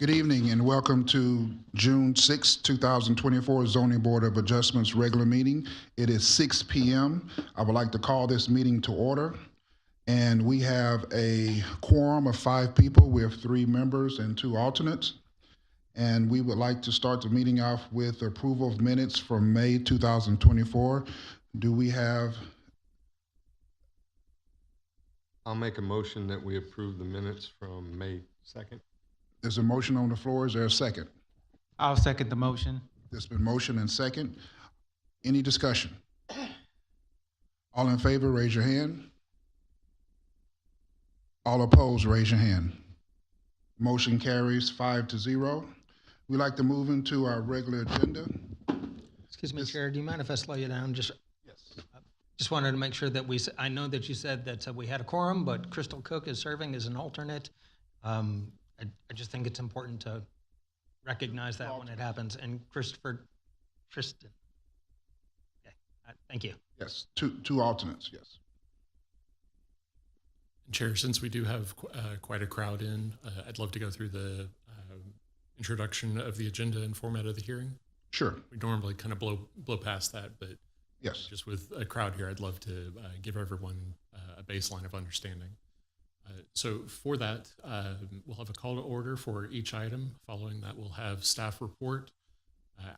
Good evening and welcome to June 6, 2024 Zoning Board of Adjustments regular meeting. It is 6 p.m. I would like to call this meeting to order. And we have a quorum of 5 people. We have 3 members and 2 alternates. And we would like to start the meeting off with approval of minutes from May 2024. Do we have? I'll make a motion that we approve the minutes from May 2nd. There's a motion on the floor. Is there a second? I'll second the motion. There's been motion and second. Any discussion? All in favor, raise your hand. All opposed, raise your hand. Motion carries 5-0. We'd like to move into our regular agenda. Excuse me, Chair, do you mind if I slow you down? Yes. Just wanted to make sure that I know that you said that we had a quorum, but Crystal Cook is serving as an alternate. I just think it's important to recognize that when it happens. And Tristan. Okay, thank you. Yes, two alternates, yes. Chair, since we do have quite a crowd in, I'd love to go through the introduction of the agenda and format of the hearing. Sure. We normally kind of blow past that, but yes, just with a crowd here, I'd love to give everyone a baseline of understanding. So for that, we'll have a call to order for each item. Following that, we'll have staff report.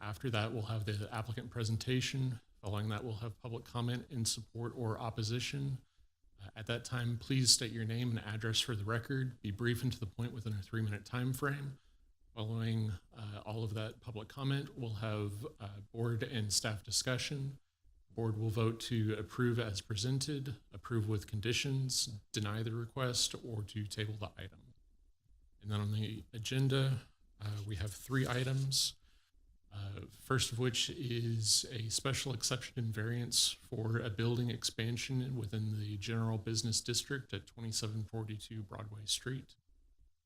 After that, we'll have the applicant presentation. Following that, we'll have public comment in support or opposition. At that time, please state your name and address for the record. Be brief and to the point within a 3-minute time frame. Following all of that public comment, we'll have board and staff discussion. Board will vote to approve as presented, approve with conditions, deny the request, or to table the item. And then on the agenda, we have 3 items. First of which is a special exception and variance for a building expansion within the general business district at 2742 Broadway Street.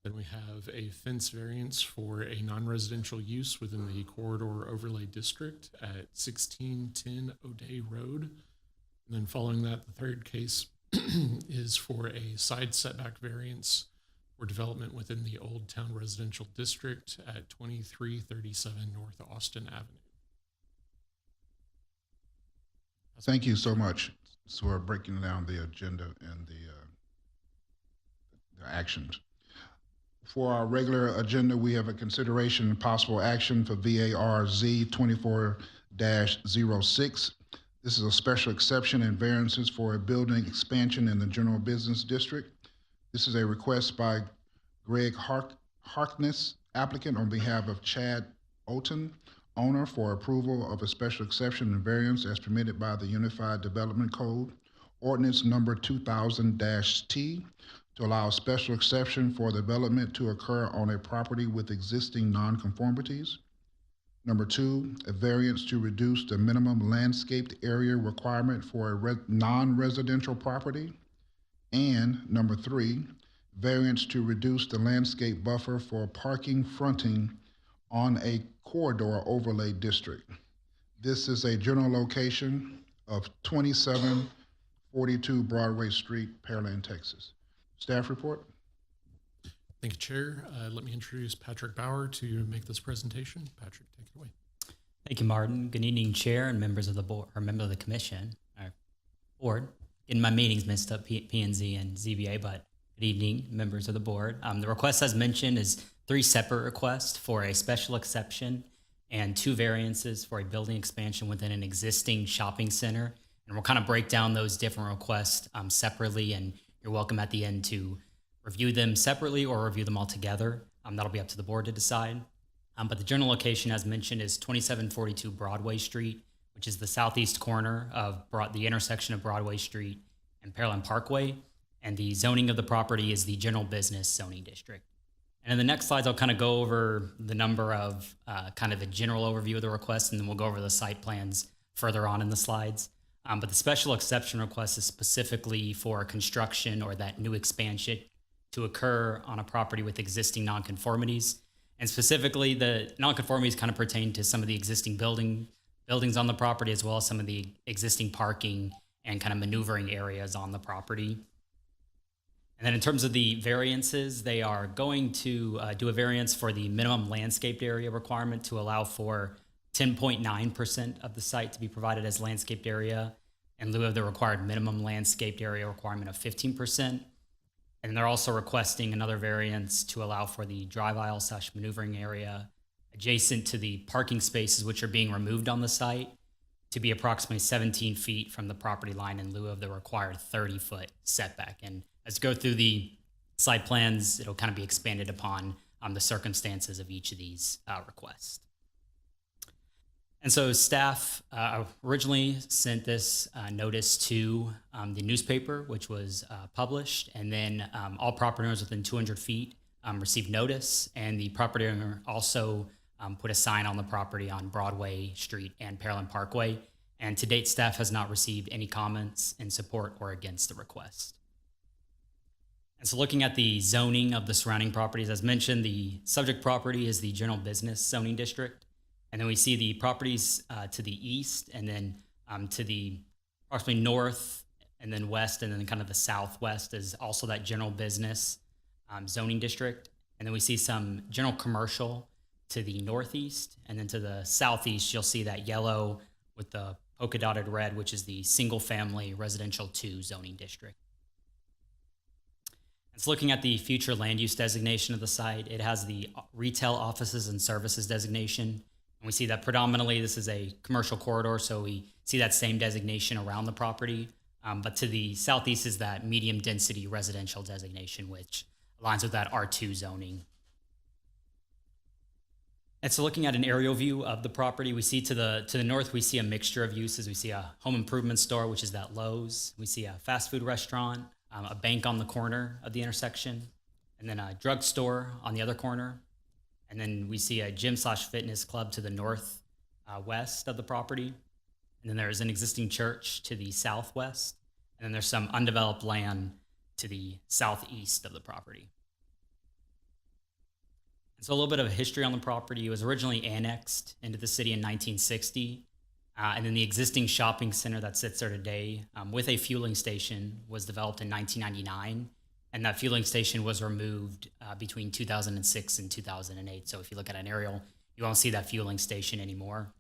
Then we have a fence variance for a non-residential use within the corridor overlay district at 1610 O'Day Road. And then following that, the third case is for a side setback variance for development within the Old Town Residential District at 2337 North Austin Avenue. thank you so much. So we're breaking down the agenda and the actions. For our regular agenda, we have a consideration and possible action for VARZ 24-06. This is a special exception and variances for a building expansion in the general business district. This is a request by Greg Harkness, applicant, on behalf of Chad Oten, owner, for approval of a special exception and variance as permitted by the Unified Development Code, ordinance number 2000-T, to allow a special exception for development to occur on a property with existing nonconformities. Number 2, a variance to reduce the minimum landscaped area requirement for a non-residential property. And number 3, variance to reduce the landscape buffer for parking fronting on a corridor overlay district. This is a general location of 2742 Broadway Street, Pearland, Texas. Staff report. Thank you, Chair. Let me introduce Patrick Bauer to make this presentation. Patrick, take it away. Thank you, Martin. Good evening, Chair and members of the board, or member of the commission, or board. In my meetings mixed up P&Z and ZBA, but good evening, members of the board. The request, as mentioned, is 3 separate requests for a special exception and 2 variances for a building expansion within an existing shopping center. And we'll kind of break down those different requests separately, and you're welcome at the end to review them separately or review them all together. That'll be up to the board to decide. But the general location, as mentioned, is 2742 Broadway Street, which is the southeast corner of the intersection of Broadway Street and Pearland Parkway. And the zoning of the property is the general business zoning district. And in the next slides, I'll kind of go over the number of kind of the general overview of the request, and then we'll go over the site plans further on in the slides. But the special exception request is specifically for construction or that new expansion to occur on a property with existing nonconformities. And specifically, the nonconformities kind of pertain to some of the existing buildings on the property, as well as some of the existing parking and kind of maneuvering areas on the property. And then in terms of the variances, they are going to do a variance for the minimum landscaped area requirement to allow for 10.9% of the site to be provided as landscaped area in lieu of the required minimum landscaped area requirement of 15%. And they're also requesting another variance to allow for the drive aisle / maneuvering area adjacent to the parking spaces which are being removed on the site to be approximately 17 feet from the property line in lieu of the required 30-foot setback. And as we go through the site plans, it'll kind of be expanded upon the circumstances of each of these requests. And so staff originally sent this notice to the newspaper, which was published, and then all property owners within 200 feet received notice, and the property owner also put a sign on the property on Broadway Street and Pearland Parkway. And to date, staff has not received any comments in support or against the request. And so looking at the zoning of the surrounding properties, as mentioned, the subject property is the general business zoning district. And then we see the properties to the east, and then to the approximately north, and then west, and then kind of the southwest is also that general business zoning district. And then we see some general commercial to the northeast, and then to the southeast, you'll see that yellow with the polka dotted red, which is the single family residential 2 zoning district. It's looking at the future land use designation of the site. It has the retail offices and services designation. And we see that predominantly this is a commercial corridor, so we see that same designation around the property. But to the southeast is that medium density residential designation, which aligns with that R2 zoning. And so looking at an aerial view of the property, we see to the north, we see a mixture of uses. We see a home improvement store, which is that Lowe's. We see a fast food restaurant, a bank on the corner of the intersection, and then a drugstore on the other corner. And then we see a gym / fitness club to the north west of the property. And then there's an existing church to the southwest. And then there's some undeveloped land to the southeast of the property. And so a little bit of a history on the property. It was originally annexed into the city in 1960. And then the existing shopping center that sits there today with a fueling station was developed in 1999. And that fueling station was removed between 2006 and 2008. So if you look at an aerial, you won't see that fueling station anymore.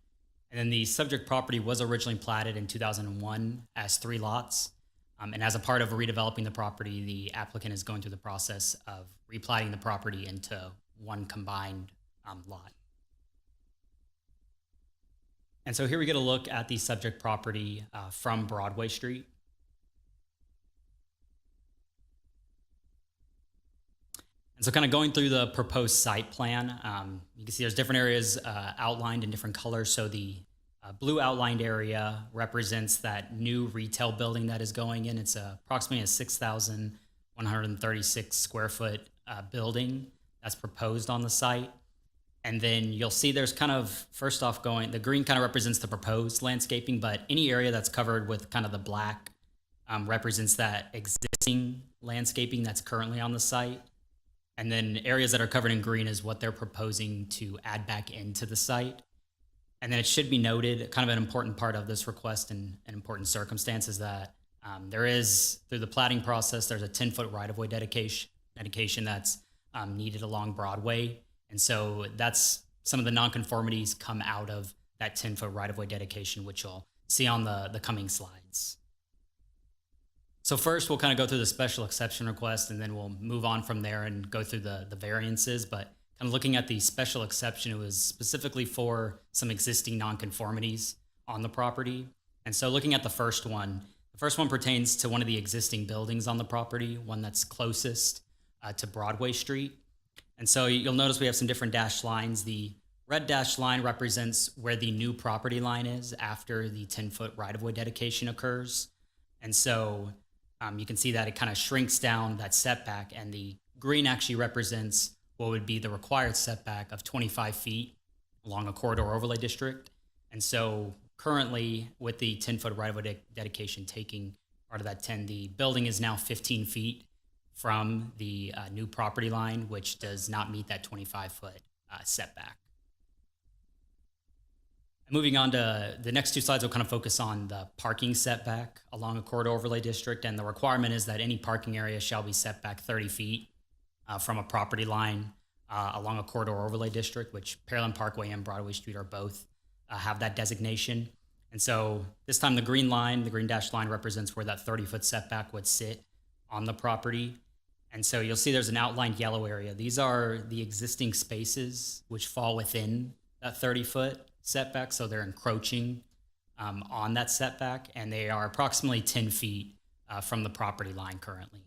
And then the subject property was originally platted in 2001 as 3 lots. And as a part of redeveloping the property, the applicant is going through the process of replatting the property into one combined lot. And so here we get a look at the subject property from Broadway Street. And so kind of going through the proposed site plan, you can see there's different areas outlined in different colors. So the blue outlined area represents that new retail building that is going in. It's approximately a 6,136 square foot building that's proposed on the site. And then you'll see there's kind of, first off the green kind of represents the proposed landscaping, but any area that's covered with kind of the black represents that existing landscaping that's currently on the site. And then areas that are covered in green is what they're proposing to add back into the site. And then it should be noted, kind of an important part of this request and an important circumstance is that there is, through the platting process, there's a 10-foot right-of-way dedication that's needed along Broadway. And so that's some of the nonconformities come out of that 10-foot right-of-way dedication, which you'll see on the coming slides. So first, we'll kind of go through the special exception request, and then we'll move on from there and go through the variances. But kind of looking at the special exception, it was specifically for some existing nonconformities on the property. And so looking at the first one pertains to one of the existing buildings on the property, one that's closest to Broadway Street. And so you'll notice we have some different dashed lines. The red dashed line represents where the new property line is after the 10-foot right-of-way dedication occurs. And so you can see that it kind of shrinks down that setback, and the green actually represents what would be the required setback of 25 feet along a corridor overlay district. And so currently with the 10-foot right-of-way dedication taking part of that 10, the building is now 15 feet from the new property line, which does not meet that 25-foot setback. Moving on to the next two slides, we'll kind of focus on the parking setback along a corridor overlay district. And the requirement is that any parking area shall be set back 30 feet from a property line along a corridor overlay district, which Pearland Parkway and Broadway Street are both have that designation. And so this time the green dashed line represents where that 30-foot setback would sit on the property. And so you'll see there's an outlined yellow area. These are the existing spaces which fall within that 30-foot setback, so they're encroaching on that setback, and they are approximately 10 feet from the property line currently.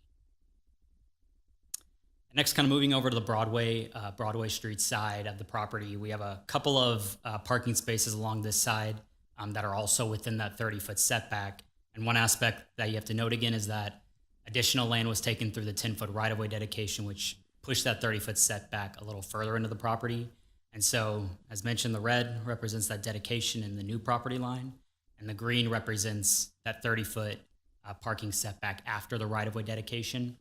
Next, kind of moving over to the Broadway Street side of the property, we have a couple of parking spaces along this side that are also within that 30-foot setback. And one aspect that you have to note again is that additional land was taken through the 10-foot right-of-way dedication, which pushed that 30-foot setback a little further into the property. And so, as mentioned, the red represents that dedication in the new property line, and the green represents that 30-foot parking setback after the right-of-way dedication.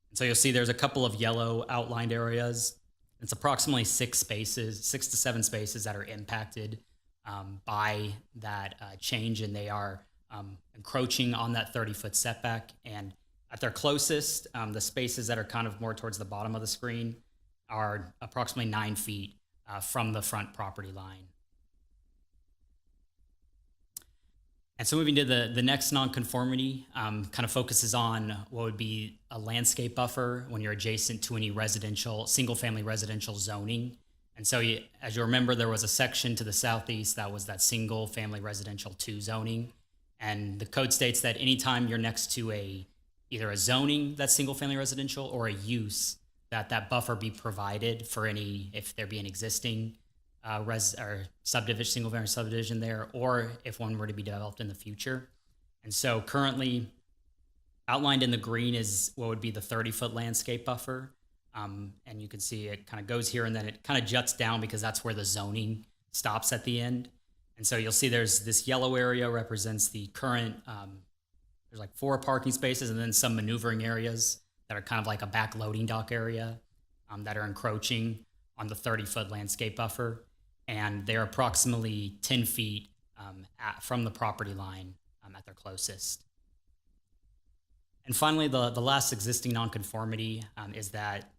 And so you'll see there's a couple of yellow outlined areas. It's approximately 6 to 7 spaces that are impacted by that change, and they are encroaching on that 30-foot setback. And at their closest, the spaces that are kind of more towards the bottom of the screen are approximately 9 feet from the front property line. And so moving to the next nonconformity, kind of focuses on what would be a landscape buffer when you're adjacent to any single-family residential zoning. And so as you remember, there was a section to the southeast that was that single-family residential 2 zoning. And the code states that anytime you're next to either a zoning that's single-family residential or a use, that buffer be provided for if there be an existing single-family subdivision there, or if one were to be developed in the future. And so currently outlined in the green is what would be the 30-foot landscape buffer. And you can see it kind of goes here and then it kind of juts down because that's where the zoning stops at the end. And so you'll see there's this yellow area represents the current, there's like 4 parking spaces and then some maneuvering areas that are kind of like a back loading dock area that are encroaching on the 30-foot landscape buffer. And they're approximately 10 feet from the property line at their closest. And finally, the last existing nonconformity is that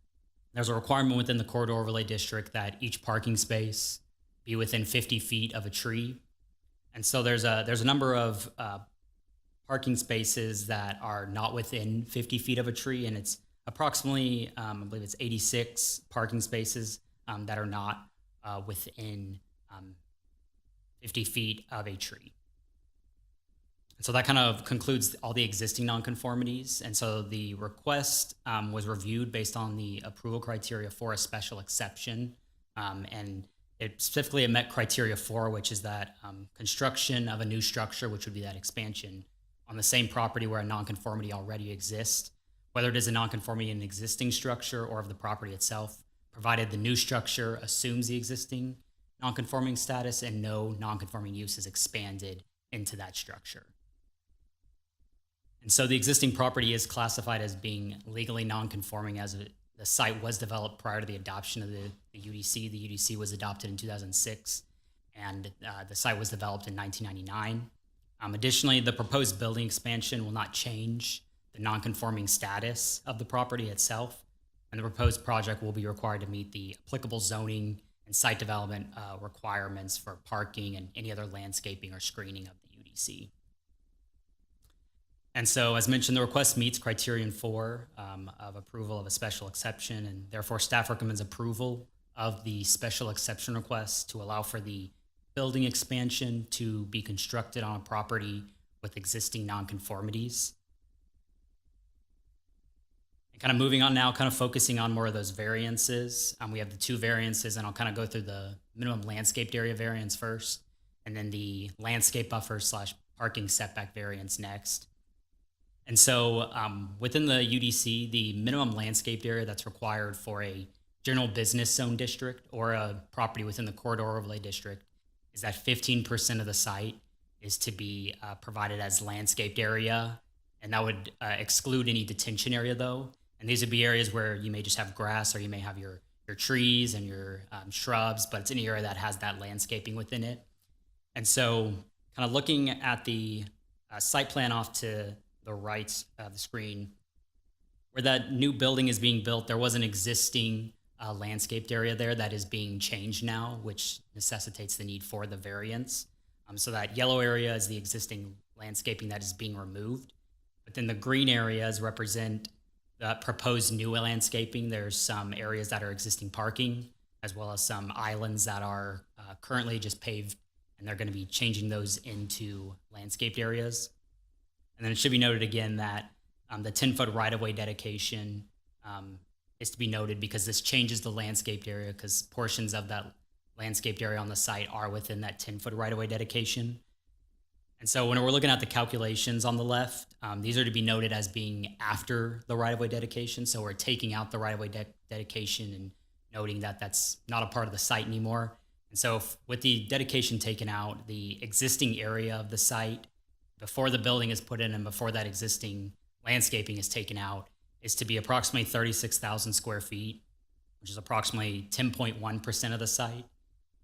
there's a requirement within the corridor overlay district that each parking space be within 50 feet of a tree. And so there's a number of parking spaces that are not within 50 feet of a tree, and it's approximately, I believe it's 86 parking spaces that are not within 50 feet of a tree. So that kind of concludes all the existing nonconformities. And so the request was reviewed based on the approval criteria for a special exception. And it specifically met criteria 4, which is that construction of a new structure, which would be that expansion on the same property where a nonconformity already exists, whether it is a nonconformity in an existing structure or of the property itself, provided the new structure assumes the existing nonconforming status and no nonconforming use is expanded into that structure. And so the existing property is classified as being legally nonconforming as the site was developed prior to the adoption of the UDC. The UDC was adopted in 2006, and the site was developed in 1999. Additionally, the proposed building expansion will not change the nonconforming status of the property itself, and the proposed project will be required to meet the applicable zoning and site development requirements for parking and any other landscaping or screening of the UDC. And so, as mentioned, the request meets criterion 4 of approval of a special exception, and therefore staff recommends approval of the special exception request to allow for the building expansion to be constructed on a property with existing nonconformities. And kind of moving on now, kind of focusing on more of those variances. We have the 2 variances, and I'll kind of go through the minimum landscaped area variance first, and then the landscape buffer / parking setback variance next. And so within the UDC, the minimum landscaped area that's required for a general business zone district or a property within the corridor overlay district is that 15% of the site is to be provided as landscaped area. And that would exclude any detention area though. And these would be areas where you may just have grass or you may have your trees and your shrubs, but it's any area that has that landscaping within it. And so, kind of looking at the site plan off to the right of the screen, where that new building is being built, there was an existing landscaped area there that is being changed now, which necessitates the need for the variance. So that yellow area is the existing landscaping that is being removed. But then the green areas represent the proposed new landscaping. There's some areas that are existing parking, as well as some islands that are currently just paved, and they're going to be changing those into landscaped areas. And then it should be noted again that the 10-foot right-of-way dedication is to be noted because this changes the landscaped area, because portions of that landscaped area on the site are within that 10-foot right-of-way dedication. And so when we're looking at the calculations on the left, these are to be noted as being after the right-of-way dedication. So we're taking out the right-of-way dedication and noting that that's not a part of the site anymore. And so with the dedication taken out, the existing area of the site before the building is put in and before that existing landscaping is taken out is to be approximately 36,000 square feet, which is approximately 10.1% of the site.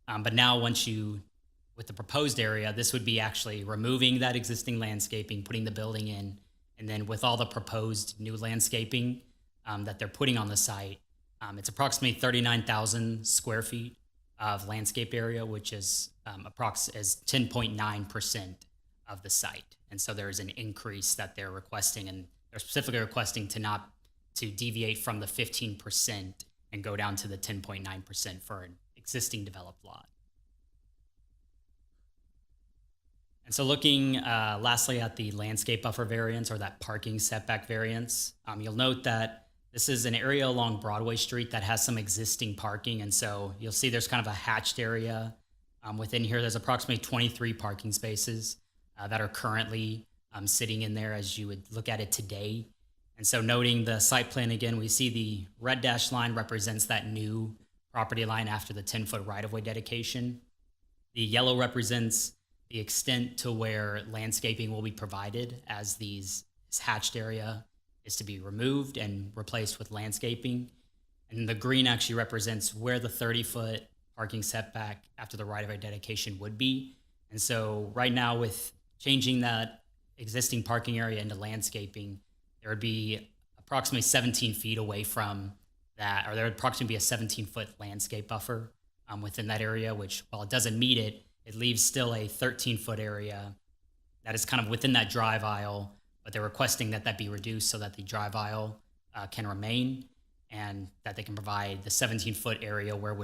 But now with the proposed area, this would be actually removing that existing landscaping, putting the building in, and then with all the proposed new landscaping that they're putting on the site, it's approximately 39,000 square feet of landscape area, which is 10.9% of the site. And so there is an increase that they're requesting, and they're specifically requesting to deviate from the 15% and go down to the 10.9% for an existing developed lot. And so looking lastly at the landscape buffer variance, or that parking setback variance, you'll note that this is an area along Broadway Street that has some existing parking. And so you'll see there's kind of a hatched area within here. There's approximately 23 parking spaces that are currently sitting in there as you would look at it today. And so noting the site plan again, we see the red dashed line represents that new property line after the 10-foot right-of-way dedication. The yellow represents the extent to where landscaping will be provided as this hatched area is to be removed and replaced with landscaping. And the green actually represents where the 30-foot parking setback after the right-of-way dedication would be. And so right now, with changing that existing parking area into landscaping, there would be approximately 17 feet away from that, or there would approximately be a 17-foot landscape buffer within that area, which, while it doesn't meet it, it leaves still a 13-foot area that is kind of within that drive aisle, but they're requesting that that be reduced so that the drive aisle can remain, and that they can provide the 17-foot area where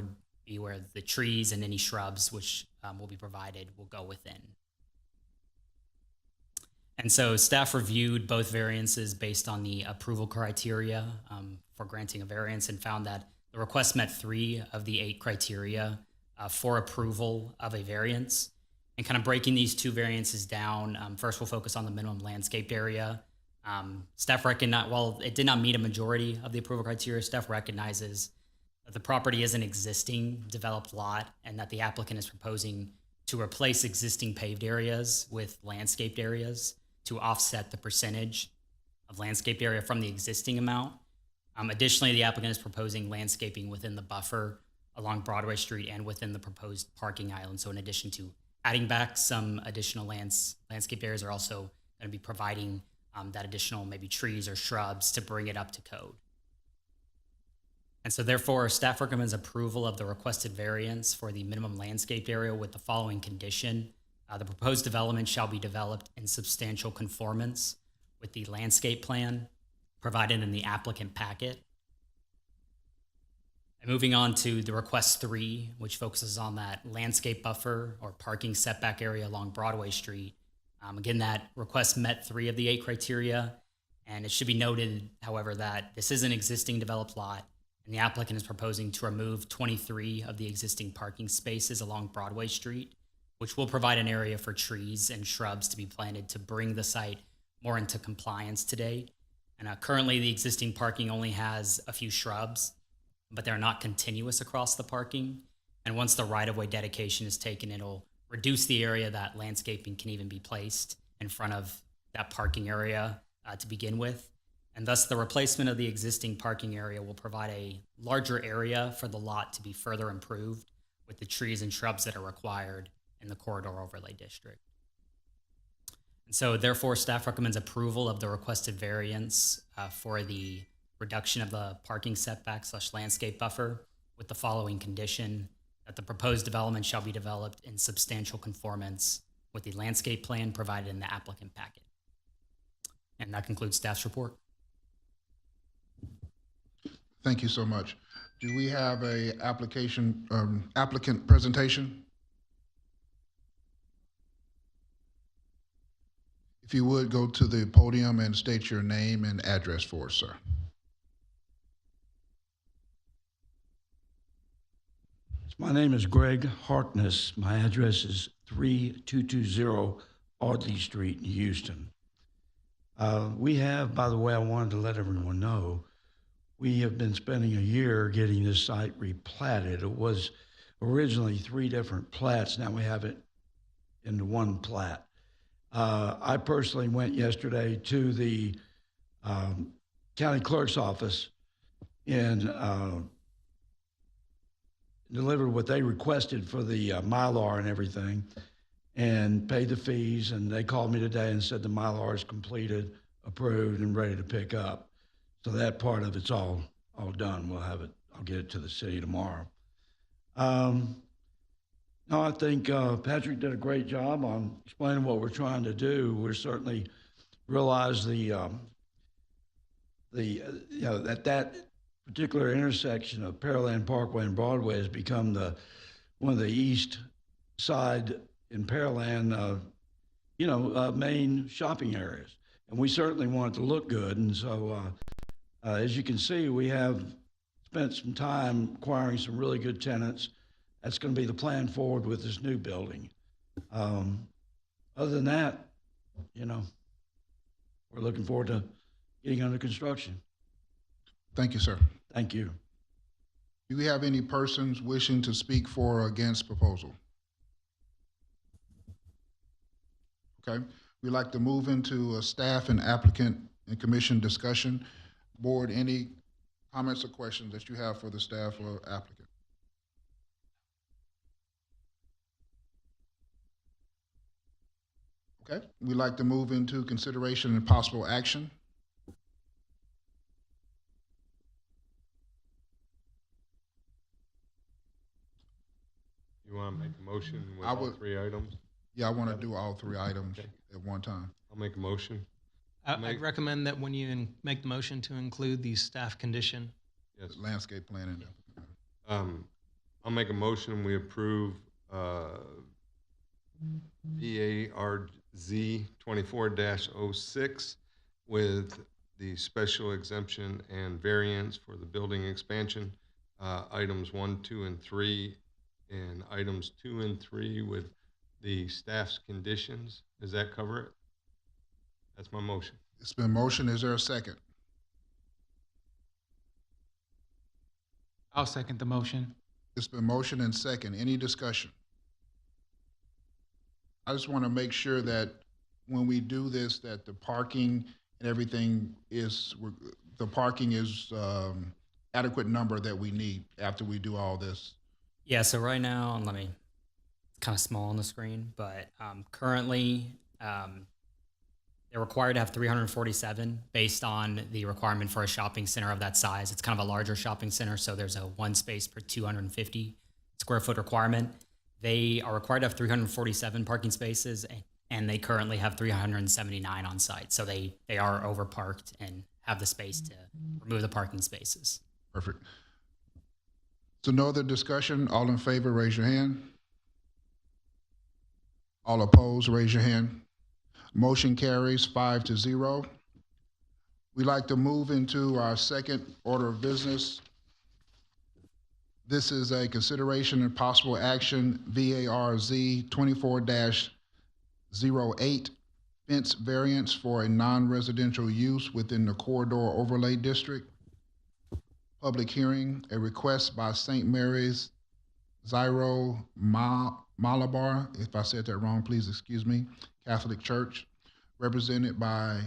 the trees and any shrubs which will be provided will go within. And so staff reviewed both variances based on the approval criteria for granting a variance, and found that the request met 3 of the 8 criteria for approval of a variance. And kind of breaking these 2 variances down, first we'll focus on the minimum landscaped area. Staff recognized, while it did not meet a majority of the approval criteria, staff recognizes that the property is an existing developed lot, and that the applicant is proposing to replace existing paved areas with landscaped areas to offset the percentage of landscaped area from the existing amount. Additionally, the applicant is proposing landscaping within the buffer along Broadway Street and within the proposed parking island. So in addition to adding back some additional landscape areas, are also going to be providing that additional maybe trees or shrubs to bring it up to code. And so therefore, staff recommends approval of the requested variance for the minimum landscaped area with the following condition. The proposed development shall be developed in substantial conformance with the landscape plan provided in the applicant packet. And moving on to the request 3, which focuses on that landscape buffer or parking setback area along Broadway Street. Again, that request met 3 of the 8 criteria, and it should be noted, however, that this is an existing developed lot, and the applicant is proposing to remove 23 of the existing parking spaces along Broadway Street, which will provide an area for trees and shrubs to be planted to bring the site more into compliance today. And currently, the existing parking only has a few shrubs, but they're not continuous across the parking. And once the right-of-way dedication is taken, it'll reduce the area that landscaping can even be placed in front of that parking area to begin with. And thus, the replacement of the existing parking area will provide a larger area for the lot to be further improved with the trees and shrubs that are required in the corridor overlay district. And so therefore, staff recommends approval of the requested variance for the reduction of the parking setback / landscape buffer with the following condition: that the proposed development shall be developed in substantial conformance with the landscape plan provided in the applicant packet. And that concludes staff's report. Thank you so much. Do we have a applicant presentation? If you would, go to the podium and state your name and address for us, sir. My name is Greg Harkness. My address is 3220 Audley Street in Houston. We have, by the way, I wanted to let everyone know, we have been spending a year getting this site replatted. It was originally 3 different plats. Now we have it into one plat. I personally went yesterday to the county clerk's office and delivered what they requested for the Mylar and everything, and paid the fees. And they called me today and said the Mylar is completed, approved, and ready to pick up. So that part of it's all done. We'll have it. I'll get it to the city tomorrow. No, I think Patrick did a great job on explaining what we're trying to do. We're certainly realize that particular intersection of Pearland Parkway and Broadway has become one of the east side in Pearland, main shopping areas. And we certainly want it to look good. And so, as you can see, we have spent some time acquiring some really good tenants. That's going to be the plan forward with this new building. Other than that, we're looking forward to getting under construction. Thank you, sir. Thank you. Do we have any persons wishing to speak for or against proposal? Okay, we'd like to move into a staff and applicant and commission discussion. Board, any comments or questions that you have for the staff or applicant? Okay, we'd like to move into consideration and possible action. You want to make a motion with I all would- 3 items? Yeah, I want to do all 3 items Okay. at one time. I'll make a motion. I'd recommend that when you make the motion to include the staff condition. Yes. Landscape planning. I'll make a motion. We approve VARZ 24-06 with the special exemption and variance for the building expansion, items 1, 2, and 3, and items 2 and 3 with the staff's conditions. Does that cover it? That's my motion. It's been motioned. Is there a second? I'll second the motion. It's been motioned and second. Any discussion? I just want to make sure that when we do this, that the parking and everything is, adequate number that we need after we do all this. Yeah, so right now, it's kind of small on the screen, but currently they're required to have 347 based on the requirement for a shopping center of that size. It's kind of a larger shopping center, so there's a 1 space per 250 square foot requirement. They are required to have 347 parking spaces, and they currently have 379 on site. So they are overparked and have the space to remove the parking spaces. Perfect. So no other discussion? All in favor, raise your hand. All opposed, raise your hand. Motion carries 5-0. We'd like to move into our second order of business. This is a consideration and possible action, VARZ 24-08, fence variance for a non-residential use within the corridor overlay district. Public hearing, a request by St. Mary's Zyro Malabar, if I said that wrong, please excuse me, Catholic Church, represented by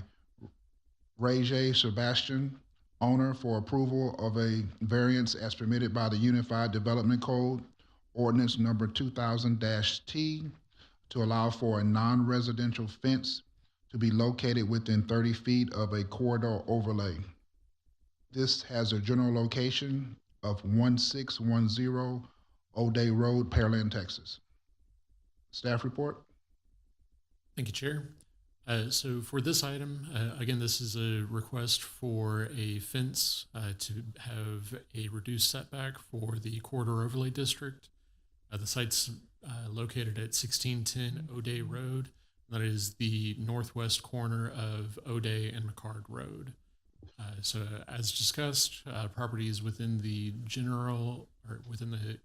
Ray J. Sebastian, owner, for approval of a variance as permitted by the Unified Development Code ordinance number 2000-T to allow for a non-residential fence to be located within 30 feet of a corridor overlay. This has a general location of 1610 O'Day Road, Pearland, Texas. Staff report? Thank you, Chair. So for this item, again, this is a request for a fence to have a reduced setback for the corridor overlay district. The site's located at 1610 O'Day Road. That is the northwest corner of O'Day and McCard Road. So as discussed, property is within the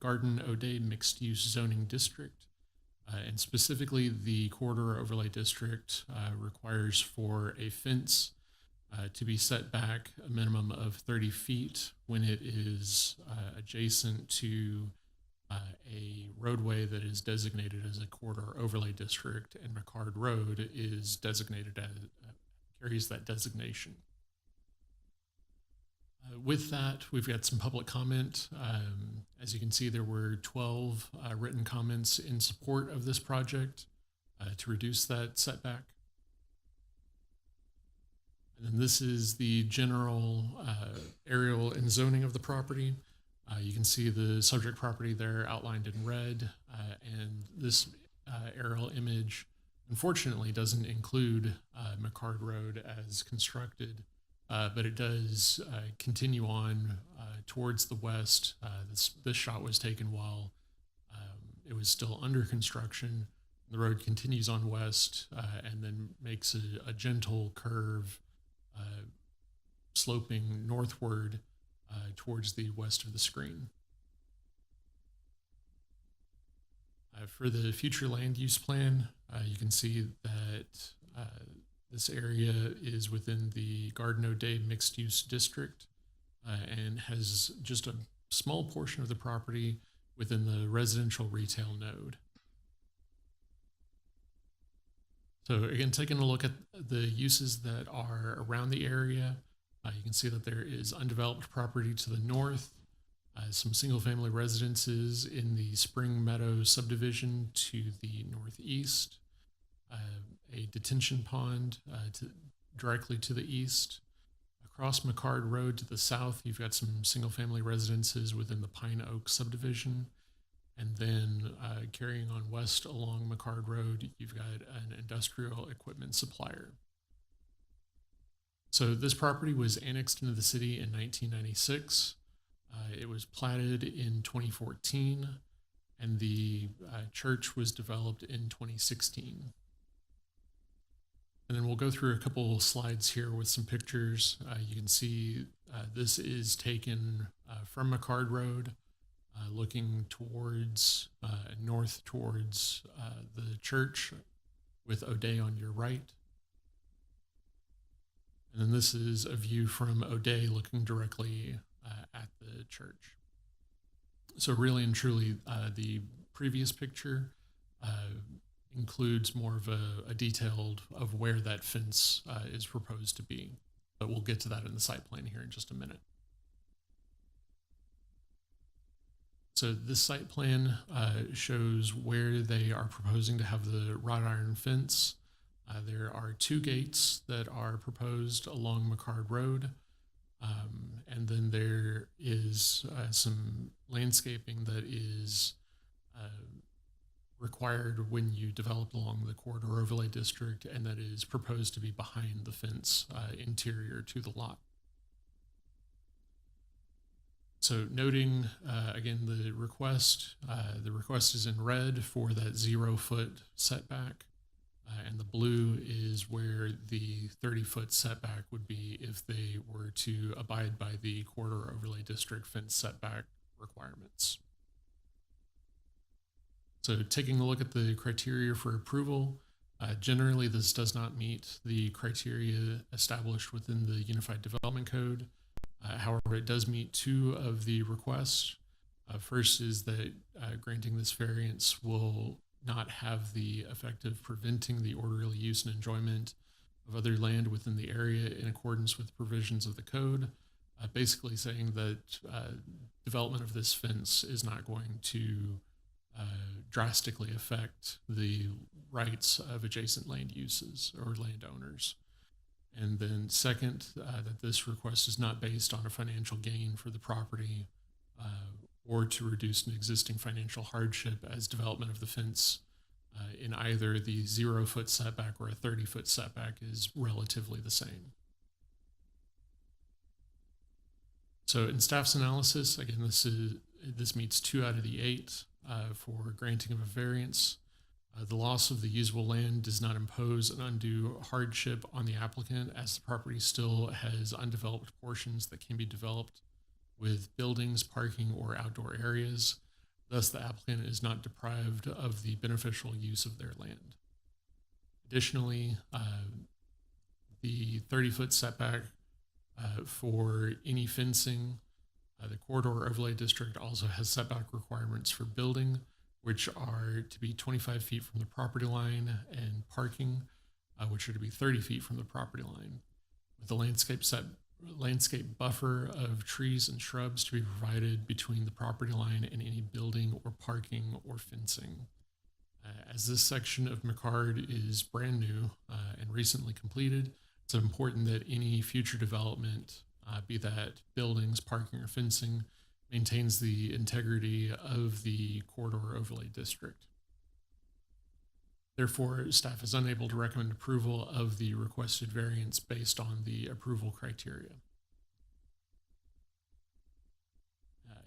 Garden O'Day mixed use zoning district. And specifically, the corridor overlay district requires for a fence to be set back a minimum of 30 feet when it is adjacent to a roadway that is designated as a corridor overlay district, and McCard Road is designated as carries that designation. With that, we've got some public comment. As you can see, there were 12 written comments in support of this project to reduce that setback. And then this is the general aerial and zoning of the property. You can see the subject property there outlined in red, and this aerial image unfortunately doesn't include McCard Road as constructed. But it does continue on towards the west. This shot was taken while it was still under construction. The road continues on west and then makes a gentle curve sloping northward towards the west of the screen. For the future land use plan, you can see that this area is within the Garden O'Day mixed use district and has just a small portion of the property within the residential retail node. So again, taking a look at the uses that are around the area, you can see that there is undeveloped property to the north, some single family residences in the Spring Meadow subdivision to the northeast, a detention pond directly to the east. Across McCard Road to the south, you've got some single-family residences within the Pine Oak subdivision. And then carrying on west along McCard Road, you've got an industrial equipment supplier. So this property was annexed into the city in 1996. It was platted in 2014, and the church was developed in 2016. And then we'll go through a couple slides here with some pictures. You can see this is taken from McCard Road, looking towards north towards the church with O'Day on your right. And then this is a view from O'Day looking directly at the church. So really and truly, the previous picture includes more of a detailed of where that fence is proposed to be. But we'll get to that in the site plan here in just a minute. So this site plan shows where they are proposing to have the wrought iron fence. There are 2 gates that are proposed along McCard Road. And then there is some landscaping that is required when you develop along the corridor overlay district, and that is proposed to be behind the fence interior to the lot. So noting again the request is in red for that 0-foot setback, and the blue is where the 30-foot setback would be if they were to abide by the corridor overlay district fence setback requirements. So taking a look at the criteria for approval, generally this does not meet the criteria established within the Unified Development Code. However, it does meet 2 of the requests. First is that granting this variance will not have the effect of preventing the orderly use and enjoyment of other land within the area in accordance with provisions of the code, basically saying that development of this fence is not going to drastically affect the rights of adjacent land uses or landowners. And then second, that this request is not based on a financial gain for the property or to reduce an existing financial hardship, as development of the fence in either the 0-foot setback or a 30-foot setback is relatively the same. So in staff's analysis, again, this meets 2 out of the 8 for granting of a variance. The loss of the usable land does not impose an undue hardship on the applicant, as the property still has undeveloped portions that can be developed with buildings, parking, or outdoor areas. Thus, the applicant is not deprived of the beneficial use of their land. Additionally, the 30-foot setback for any fencing, the corridor overlay district also has setback requirements for building, which are to be 25 feet from the property line, and parking, which are to be 30 feet from the property line, with the landscape buffer of trees and shrubs to be provided between the property line and any building or parking or fencing. As this section of McCard is brand new and recently completed, it's important that any future development, be that buildings, parking, or fencing, maintains the integrity of the corridor overlay district. Therefore, staff is unable to recommend approval of the requested variance based on the approval criteria.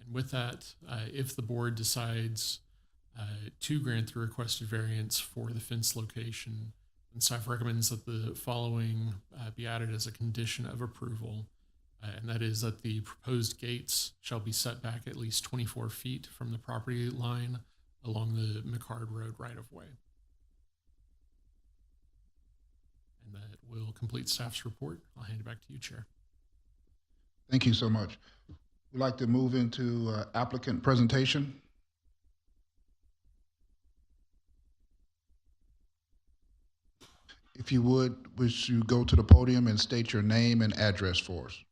And with that, if the board decides to grant the requested variance for the fence location, then staff recommends that the following be added as a condition of approval, and that is that the proposed gates shall be set back at least 24 feet from the property line along the McCard Road right-of-way. And that will complete staff's report. I'll hand it back to you, Chair. Thank you so much. We'd like to move into applicant presentation. If you would you go to the podium and state your name and address for us?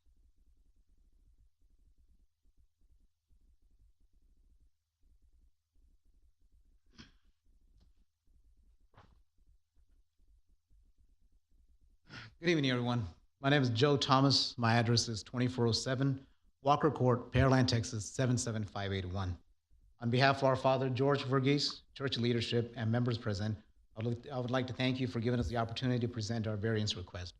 Good evening, everyone. My name is Joe Thomas. My address is 2407 Walker Court, Pearland, Texas, 77581. On behalf of our father, George Verghese, church leadership, and members present, I would like to thank you for giving us the opportunity to present our variance request.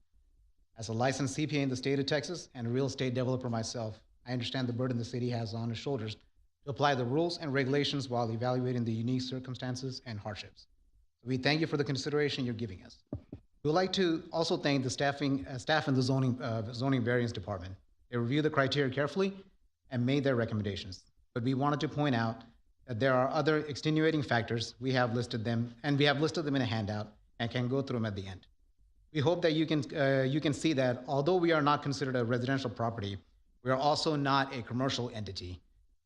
As a licensed CPA in the state of Texas and a real estate developer myself, I understand the burden the city has on its shoulders to apply the rules and regulations while evaluating the unique circumstances and hardships. We thank you for the consideration you're giving us. We would like to also thank the staff in the zoning variance department. They reviewed the criteria carefully and made their recommendations. But we wanted to point out that there are other extenuating factors. We have listed them, and we have listed them in a handout and can go through them at the end. We hope that you can see that although we are not considered a residential property, we are also not a commercial entity.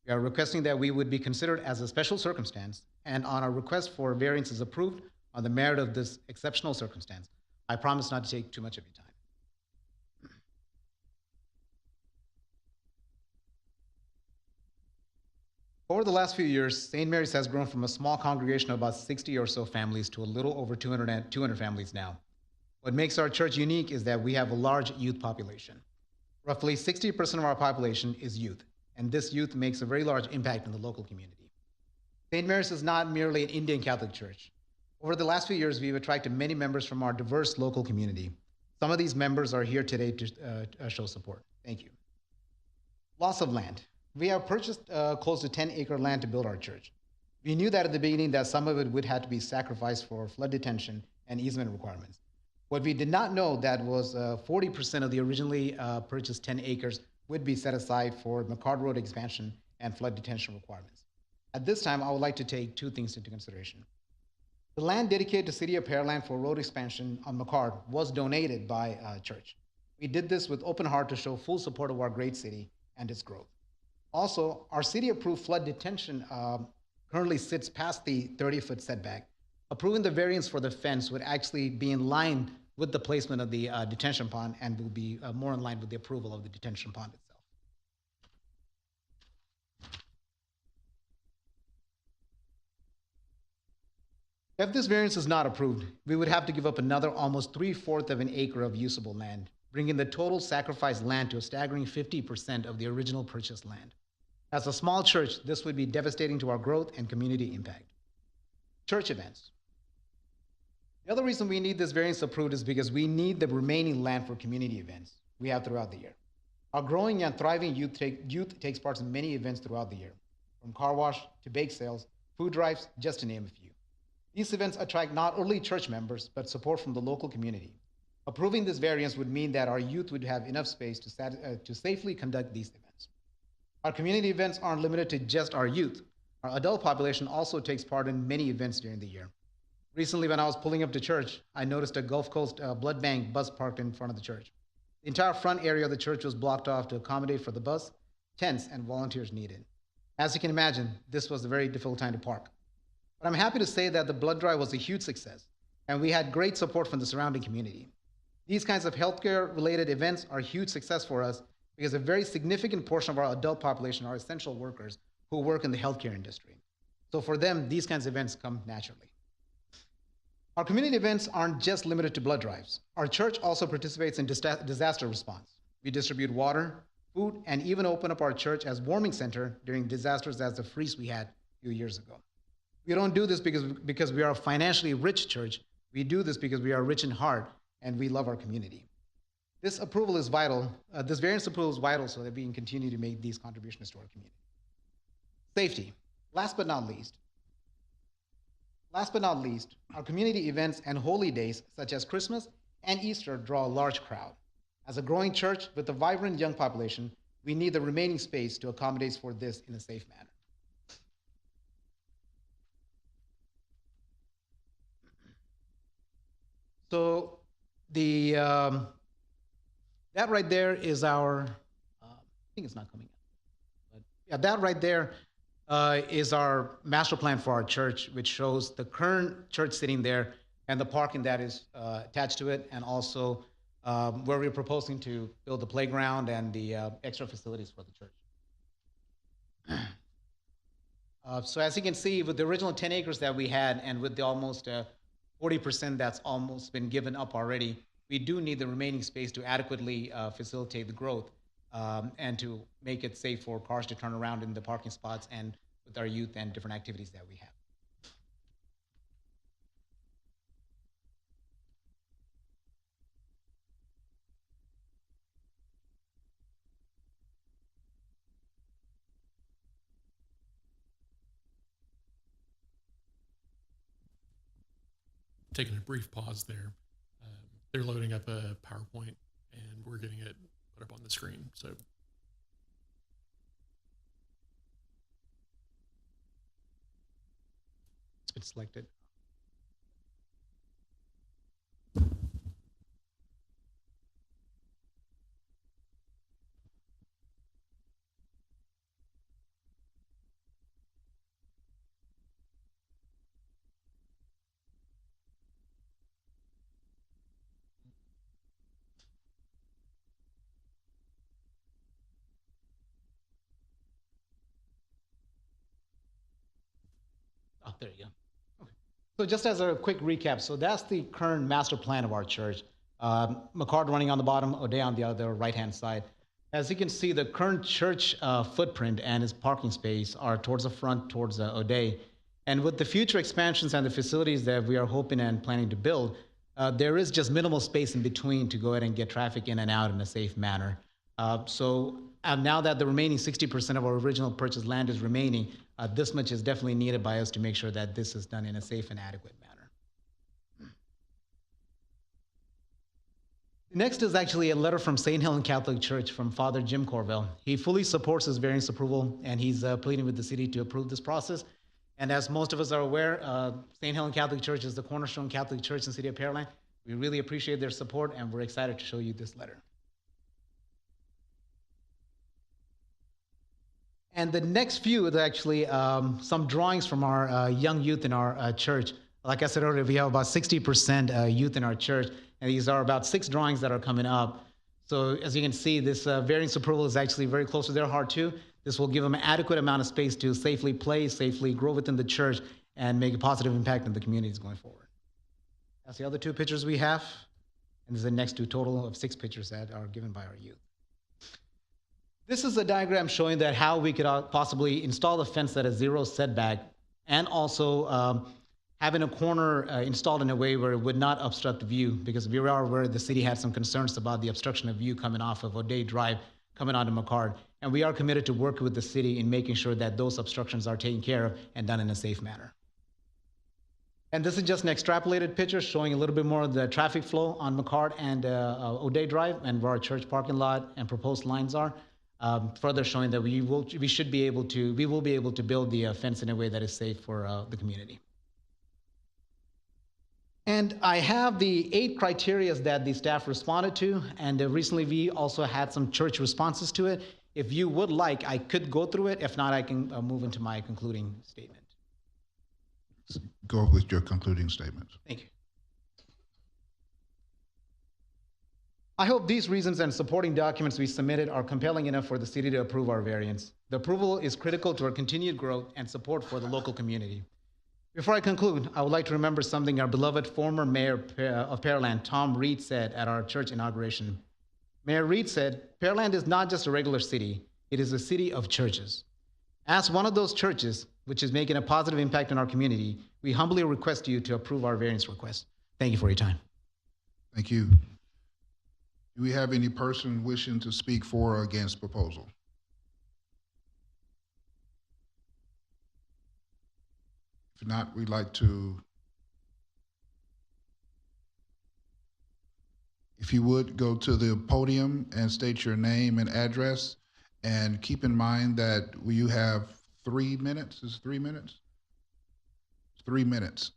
We are requesting that we would be considered as a special circumstance, and on our request for variance is approved on the merit of this exceptional circumstance. I promise not to take too much of your time. Over the last few years, St. Mary's has grown from a small congregation of about 60 or so families to a little over 200 families now. What makes our church unique is that we have a large youth population. Roughly 60% of our population is youth, and this youth makes a very large impact in the local community. St. Mary's is not merely an Indian Catholic church. Over the last few years, we've attracted many members from our diverse local community. Some of these members are here today to show support. Thank you. Loss of land. We have purchased close to 10-acre land to build our church. We knew that at the beginning that some of it would have to be sacrificed for flood detention and easement requirements. What we did not know that was 40% of the originally purchased 10 acres would be set aside for McCard Road expansion and flood detention requirements. At this time, I would like to take two things into consideration. The land dedicated to City of Pearland for road expansion on McCard was donated by church. We did this with open heart to show full support of our great city and its growth. Also, our city-approved flood detention currently sits past the 30-foot setback. Approving the variance for the fence would actually be in line with the placement of the detention pond and will be more in line with the approval of the detention pond itself. If this variance is not approved, we would have to give up another almost 3/4 of an acre of usable land, bringing the total sacrificed land to a staggering 50% of the original purchased land. As a small church, this would be devastating to our growth and community impact. Church events. The other reason we need this variance approved is because we need the remaining land for community events we have throughout the year. Our growing and thriving youth takes part in many events throughout the year, from car wash to bake sales, food drives, just to name a few. These events attract not only church members, but support from the local community. Approving this variance would mean that our youth would have enough space to safely conduct these events. Our community events aren't limited to just our youth. Our adult population also takes part in many events during the year. Recently, when I was pulling up to church, I noticed a Gulf Coast blood bank bus parked in front of the church. The entire front area of the church was blocked off to accommodate for the bus, tents, and volunteers needed. As you can imagine, this was a very difficult time to park. But I'm happy to say that the blood drive was a huge success, and we had great support from the surrounding community. These kinds of healthcare-related events are a huge success for us because a very significant portion of our adult population are essential workers who work in the healthcare industry. So for them, these kinds of events come naturally. Our community events aren't just limited to blood drives. Our church also participates in disaster response. We distribute water, food, and even open up our church as warming center during disasters as the freeze we had a few years ago. We don't do this because we are a financially rich church. We do this because we are rich in heart and we love our community. This approval is vital. This variance approval is vital so that we can continue to make these contributions to our community. Safety. Last but not least, our community events and holy days such as Christmas and Easter draw a large crowd. As a growing church with a vibrant young population, we need the remaining space to accommodate for this in a safe manner. So that right there is our, I think it's not coming up, but yeah, that right there is our master plan for our church, which shows the current church sitting there and the parking that is attached to it, and also where we're proposing to build the playground and the extra facilities for the church. So as you can see, with the original 10 acres that we had and with the almost 40% that's almost been given up already, we do need the remaining space to adequately facilitate the growth and to make it safe for cars to turn around in the parking spots and with our youth and different activities that we have. Taking a brief pause there. They're loading up a PowerPoint and we're getting it put up on the screen. So It's been selected. Oh, there you go. Okay. So just as a quick recap, so that's the current master plan of our church. McCard running on the bottom, O'Day on the other right-hand side. As you can see, the current church footprint and its parking space are towards the front, towards O'Day. And with the future expansions and the facilities that we are hoping and planning to build, there is just minimal space in between to go ahead and get traffic in and out in a safe manner. So now that the remaining 60% of our original purchased land is remaining, this much is definitely needed by us to make sure that this is done in a safe and adequate manner. Next is actually a letter from St. Helen Catholic Church from Father Jim Corvell. He fully supports this variance approval, and he's pleading with the city to approve this process. And as most of us are aware, St. Helen Catholic Church is the cornerstone Catholic Church in the city of Pearland. We really appreciate their support, and we're excited to show you this letter. And the next few is actually some drawings from our young youth in our church. Like I said earlier, we have about 60% youth in our church, and these are about 6 drawings that are coming up. So as you can see, this variance approval is actually very close to their heart too. This will give them an adequate amount of space to safely play, safely grow within the church, and make a positive impact on the communities going forward. That's the other 2 pictures we have, and this is the next 2 total of 6 pictures that are given by our youth. This is a diagram showing that how we could possibly install a fence that is 0 setback, and also having a corner installed in a way where it would not obstruct view, because we are aware the city had some concerns about the obstruction of view coming off of O'Day Drive, coming onto McCard. And we are committed to work with the city in making sure that those obstructions are taken care of and done in a safe manner. And this is just an extrapolated picture showing a little bit more of the traffic flow on McCard and O'Day Drive, and where our church parking lot and proposed lines are. Further showing that we will be able to build the fence in a way that is safe for the community. And I have the 8 criteria that the staff responded to, and recently we also had some church responses to it. If you would like, I could go through it. If not, I can move into my concluding statement. Go with your concluding statements. Thank you. I hope these reasons and supporting documents we submitted are compelling enough for the city to approve our variance. The approval is critical to our continued growth and support for the local community. Before I conclude, I would like to remember something our beloved former mayor of Pearland, Tom Reed, said at our church inauguration. Mayor Reed said, "Pearland is not just a regular city, it is a city of churches." As one of those churches, which is making a positive impact on our community, we humbly request you to approve our variance request. Thank you for your time. Thank you. Do we have any person wishing to speak for or against proposal? If not, we'd like to, if you would, go to the podium and state your name and address, and keep in mind that you have 3 minutes. Is it 3 minutes? 3 minutes.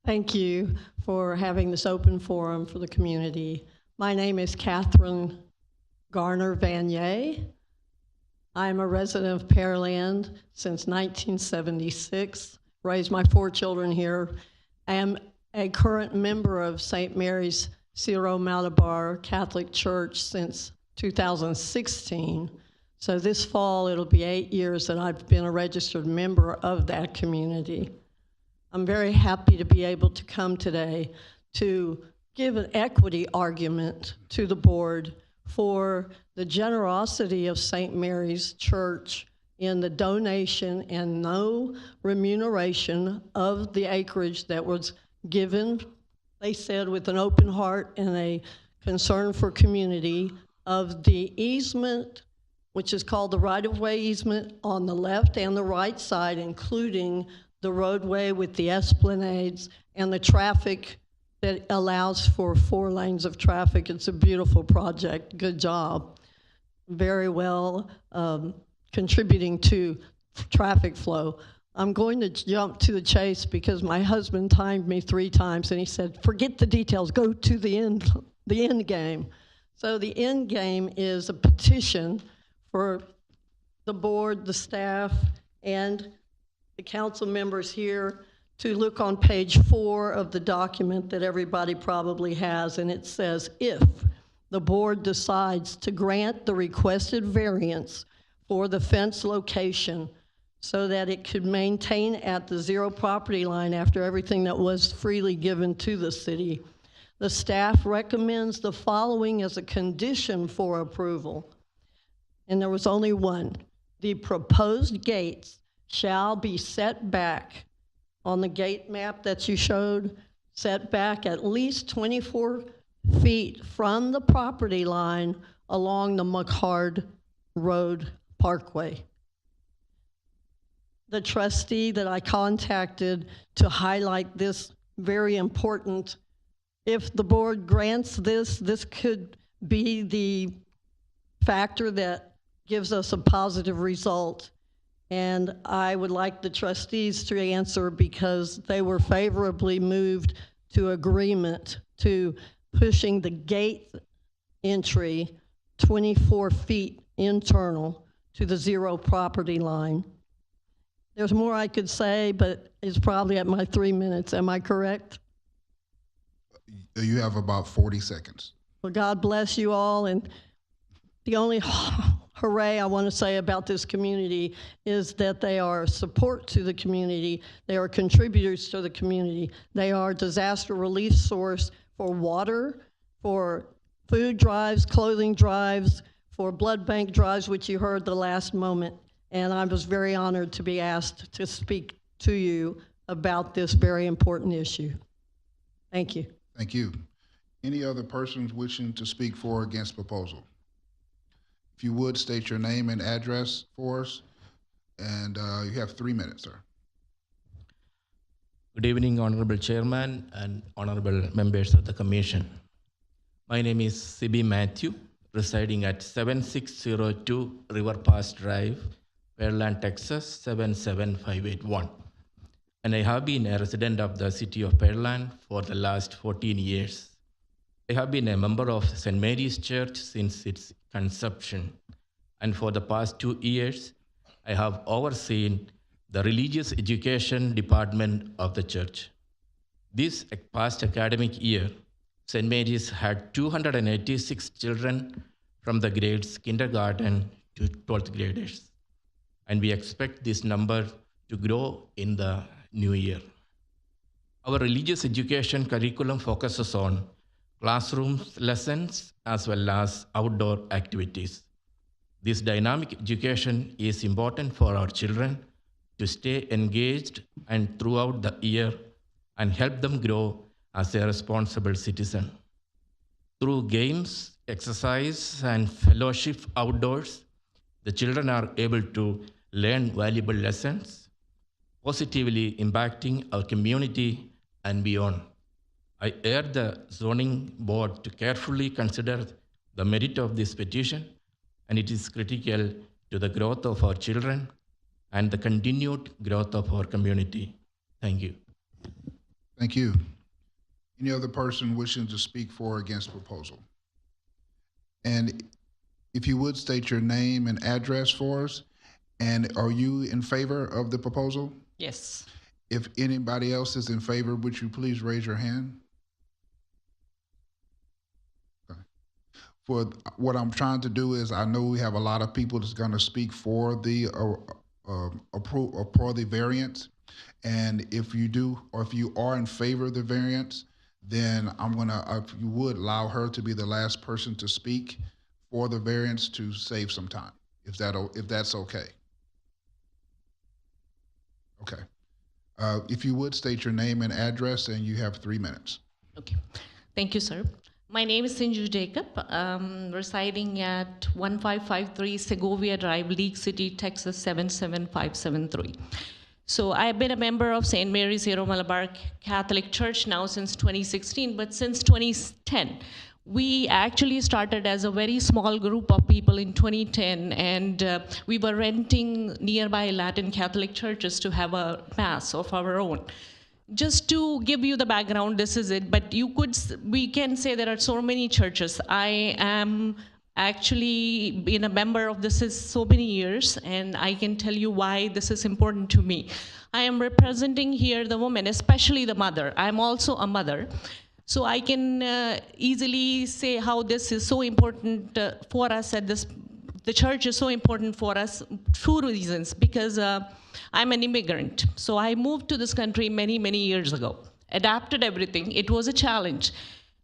Thank you for having this open forum for the community. My name is Catherine Garner Vanier. I am a resident of Pearland since 1976. Raised my 4 children here. I am a current member of St. Mary's Syro-Malabar Catholic Church since 2016. So this fall, it'll be 8 years that I've been a registered member of that community. I'm very happy to be able to come today to give an equity argument to the board for the generosity of St. Mary's Church in the donation and no remuneration of the acreage that was given, they said, with an open heart and a concern for community, of the easement, which is called the right-of-way easement on the left and the right side, including the roadway with the esplanades and the traffic that allows for 4 lanes of traffic. It's a beautiful project. Good job. Very well contributing to traffic flow. I'm going to jump to the chase because my husband timed me 3 times and he said, "Forget the details, go to the end game." So the end game is a petition for the board, the staff, and the council members here to look on page 4 of the document that everybody probably has, and it says, if the board decides to grant the requested variance for the fence location so that it could maintain at the 0 property line after everything that was freely given to the city, the staff recommends the following as a condition for approval. And there was only one. The proposed gates shall be set back on the gate map that you showed, set back at least 24 feet from the property line along the McCard Road Parkway. The trustee that I contacted to highlight this very important, if the board grants this, this could be the factor that gives us a positive result. And I would like the trustees to answer because they were favorably moved to agreement to pushing the gate entry 24 feet internal to the 0 property line. There's more I could say, but it's probably at my 3 minutes. Am I correct? You have about 40 seconds. Well, God bless you all. And the only hooray I want to say about this community is that they are support to the community. They are contributors to the community. They are disaster relief source for water, for food drives, clothing drives, for blood bank drives, which you heard the last moment. And I was very honored to be asked to speak to you about this very important issue. Thank you. Thank you. Any other persons wishing to speak for or against proposal? If you would, state your name and address for us, and you have 3 minutes, sir. Good evening, Honorable Chairman and Honorable members of the Commission. My name is C.B. Matthew, residing at 7602 River Pass Drive, Pearland, Texas 77581. And I have been a resident of the city of Pearland for the last 14 years. I have been a member of St. Mary's Church since its conception. And for the past 2 years, I have overseen the religious education department of the church. This past academic year, St. Mary's had 286 children from the grades kindergarten to 12th graders. And we expect this number to grow in the new year. Our religious education curriculum focuses on classroom lessons as well as outdoor activities. This dynamic education is important for our children to stay engaged and throughout the year and help them grow as a responsible citizen. Through games, exercise, and fellowship outdoors, the children are able to learn valuable lessons, positively impacting our community and beyond. I urge the zoning board to carefully consider the merit of this petition, and it is critical to the growth of our children and the continued growth of our community. Thank you. Thank you. Any other person wishing to speak for or against proposal? And if you would, state your name and address for us. And are you in favor of the proposal? Yes. If anybody else is in favor, would you please raise your hand? Okay. For what I'm trying to do is, I know we have a lot of people that's going to speak for the for the variance, and if you do, or if you are in favor of the variance, then I'm gonna, if you would, allow her to be the last person to speak for the variance to save some time, if that's okay. Okay. If you would, state your name and address, and you have 3 minutes. Okay. Thank you, sir. My name is Sinju Jacob, residing at 1553 Segovia Drive, League City, Texas 77573. So I've been a member of St. Mary's Syro-Malabar Catholic Church now since 2016, but since 2010. We actually started as a very small group of people in 2010, and we were renting nearby Latin Catholic churches to have a mass of our own. Just to give you the background, this is it, but we can say there are so many churches. I am actually been a member of this is so many years, and I can tell you why this is important to me. I am representing here the woman, especially the mother. I'm also a mother. So I can easily say how this is so important for us at this, the church is so important for us, 2 reasons, because I'm an immigrant. So I moved to this country many, many years ago, adapted everything. It was a challenge.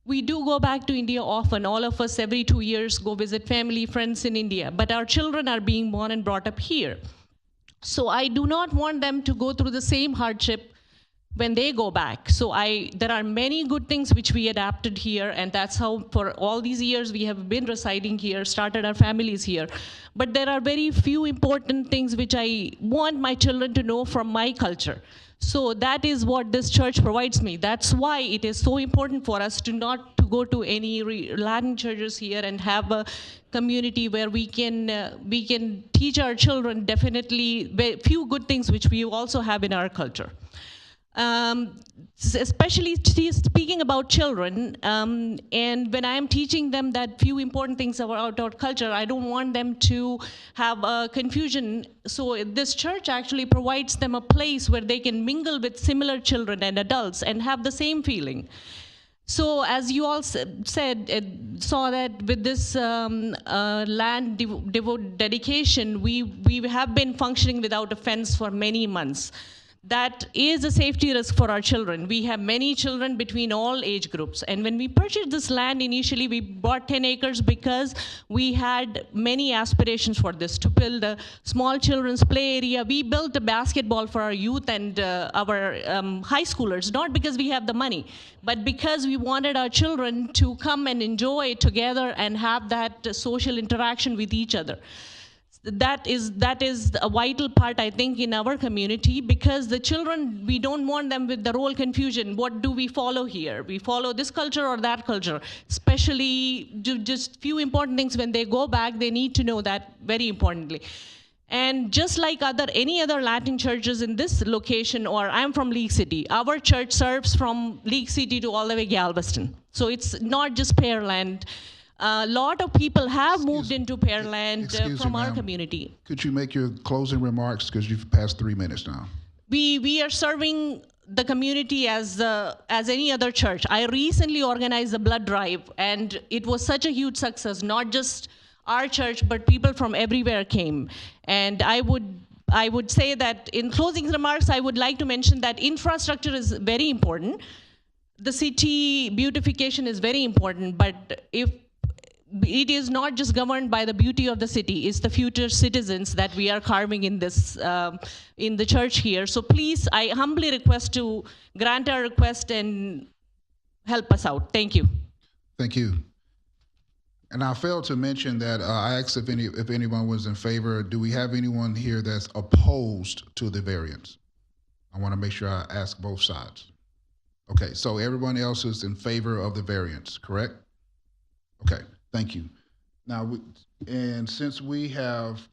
We do go back to India often. All of us every 2 years go visit family, friends in India, but our children are being born and brought up here. So I do not want them to go through the same hardship when they go back. So there are many good things which we adapted here, and that's how for all these years we have been residing here, started our families here. But there are very few important things which I want my children to know from my culture. So that is what this church provides me. That's why it is so important for us to not to go to any Latin churches here and have a community where we can teach our children definitely few good things which we also have in our culture. Especially speaking about children, and when I am teaching them that few important things about our culture, I don't want them to have a confusion. So this church actually provides them a place where they can mingle with similar children and adults and have the same feeling. So as you all said, saw that with this land dedication, we have been functioning without a fence for many months. That is a safety risk for our children. We have many children between all age groups. And when we purchased this land initially, we bought 10 acres because we had many aspirations for this, to build a small children's play area. We built a basketball for our youth and our high schoolers, not because we have the money, but because we wanted our children to come and enjoy it together and have that social interaction with each other. That is a vital part, I think, in our community, because the children, we don't want them with the role confusion. What do we follow here? We follow this culture or that culture? Especially just few important things. When they go back, they need to know that very importantly. And just like any other Latin churches in this location, or I'm from League City, our church serves from League City to all the way Galveston. So it's not just Pearland. A lot of people have moved into Pearland from our community. Could you make your closing remarks, because you've passed 3 minutes now? We are serving the community as any other church. I recently organized a blood drive, and it was such a huge success. Not just our church, but people from everywhere came. And I would say that in closing remarks, I would like to mention that infrastructure is very important. The city beautification is very important, but if it is not just governed by the beauty of the city, it's the future citizens that we are carving in this, in the church here. So please, I humbly request to grant our request and help us out. Thank you. Thank you. And I failed to mention that I asked if anyone was in favor. Do we have anyone here that's opposed to the variance? I want to make sure I ask both sides. Okay, so everyone else is in favor of the variance, correct? Okay. Thank you. Now, and since we have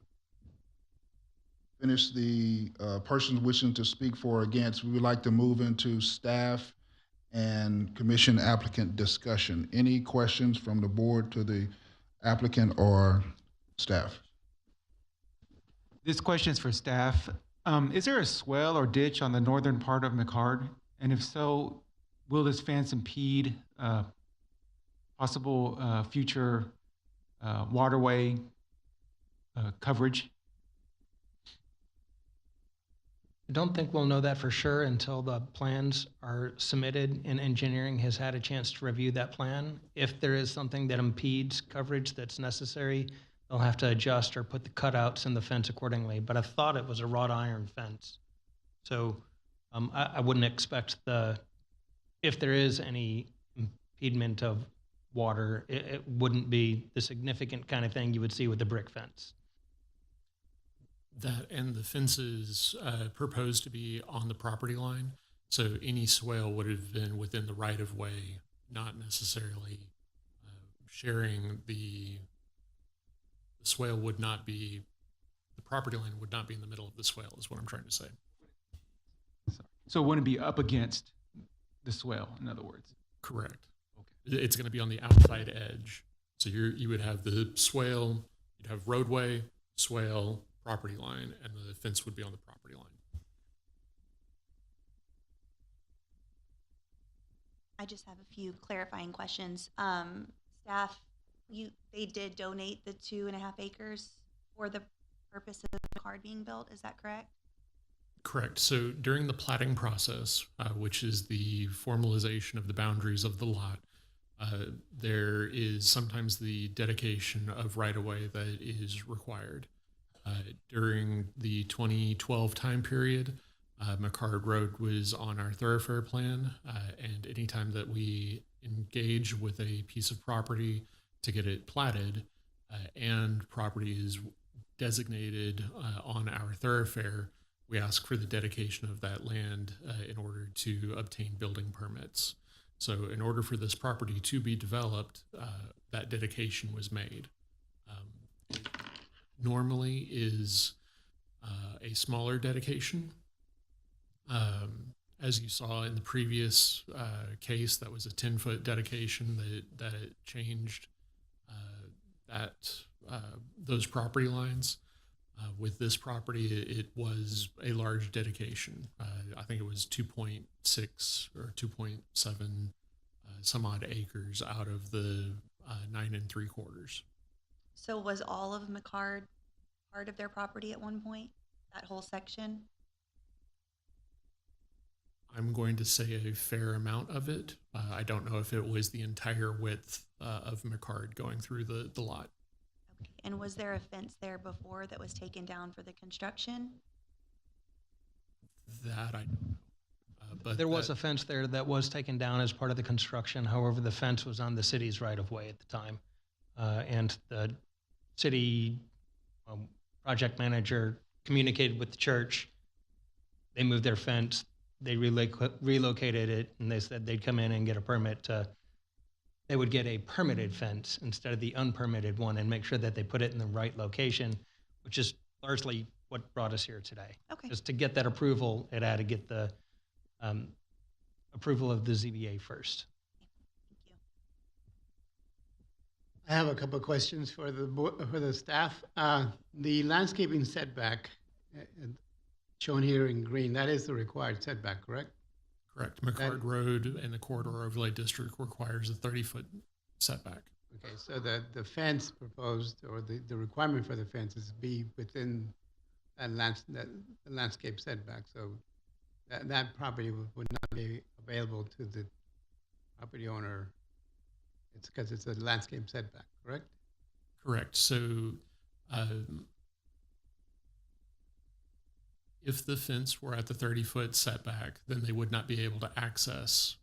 finished the persons wishing to speak for or against, we would like to move into staff and commission applicant discussion. Any questions from the board to the applicant or staff? This question is for staff. Is there a swell or ditch on the northern part of McHarg? And if so, will this fence impede possible future waterway coverage? I don't think we'll know that for sure until the plans are submitted and engineering has had a chance to review that plan. If there is something that impedes coverage that's necessary, they'll have to adjust or put the cutouts in the fence accordingly. But I thought it was a wrought iron fence. So I wouldn't expect if there is any impediment of water, it wouldn't be the significant kind of thing you would see with the brick fence. That and the fence is proposed to be on the property line, so any swale would have been within the right of way, not necessarily sharing the swale would not be, the property line would not be in the middle of the swale is what I'm trying to say. So it wouldn't be up against the swale, in other words? Correct. It's going to be on the outside edge. So you would have the swale, you'd have roadway, swale, property line, and the fence would be on the property line. I just have a few clarifying questions. Staff, they did donate the 2.5 acres for the purpose of the card being built. Is that correct? Correct. So during the platting process, which is the formalization of the boundaries of the lot, there is sometimes the dedication of right-of-way that is required. During the 2012 time period, McHarg Road was on our thoroughfare plan, and anytime that we engage with a piece of property to get it platted, and property is designated on our thoroughfare, we ask for the dedication of that land in order to obtain building permits. So in order for this property to be developed, that dedication was made. It normally is a smaller dedication. As you saw in the previous case, that was a 10-foot dedication that it changed those property lines. With this property, it was a large dedication. I think it was 2.6 or 2.7 some odd acres out of the 9 3/4. So was all of McCard part of their property at one point? That whole section? I'm going to say a fair amount of it. I don't know if it was the entire width of McCard going through the lot. Okay. And was there a fence there before that was taken down for the construction? That I don't know. But There was a fence there that was taken down as part of the construction. However, the fence was on the city's right-of-way at the time. And the city project manager communicated with the church. They moved their fence. They relocated it, and they said they'd come in and get a permit. They would get a permitted fence instead of the unpermitted one and make sure that they put it in the right location, which is largely what brought us here today. Okay. Just to get that approval, it had to get the approval of the ZBA first. Thank you. I have a couple of questions for the staff. The landscaping setback shown here in green, that is the required setback, correct? Correct. McCard Road and the Corridor Overlay District requires a 30-foot setback. Okay, so the fence proposed, or the requirement for the fence is to be within that landscape setback. So that property would not be available to the property owner. It's because it's a landscape setback, correct? Correct. So if the fence were at the 30-foot setback, then they would not be able to access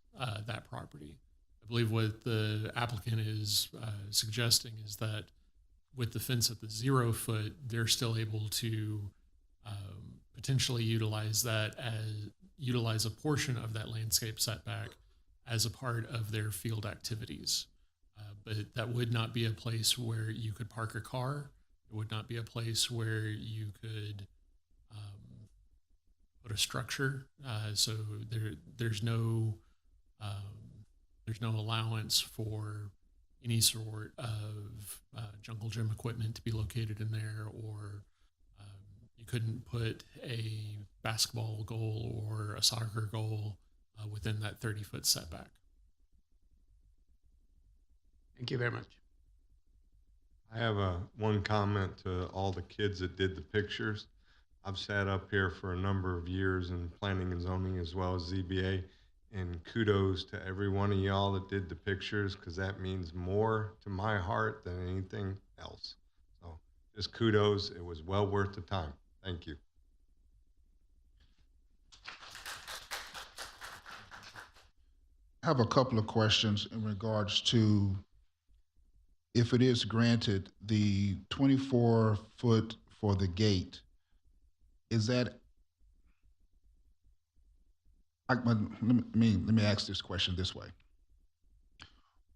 that property. I believe what the applicant is suggesting is that with the fence at the 0 foot, they're still able to potentially utilize a portion of that landscape setback as a part of their field activities. But that would not be a place where you could park a car. It would not be a place where you could put a structure. So there's no allowance for any sort of jungle gym equipment to be located in there, or you couldn't put a basketball goal or a soccer goal within that 30-foot setback. Thank you very much. I have one comment to all the kids that did the pictures. I've sat up here for a number of years in planning and zoning as well as ZBA, and kudos to every one of y'all that did the pictures, because that means more to my heart than anything else. So just kudos. It was well worth the time. Thank you. I have a couple of questions in regards to, if it is granted, the 24-foot for the gate, is that, let me ask this question this way.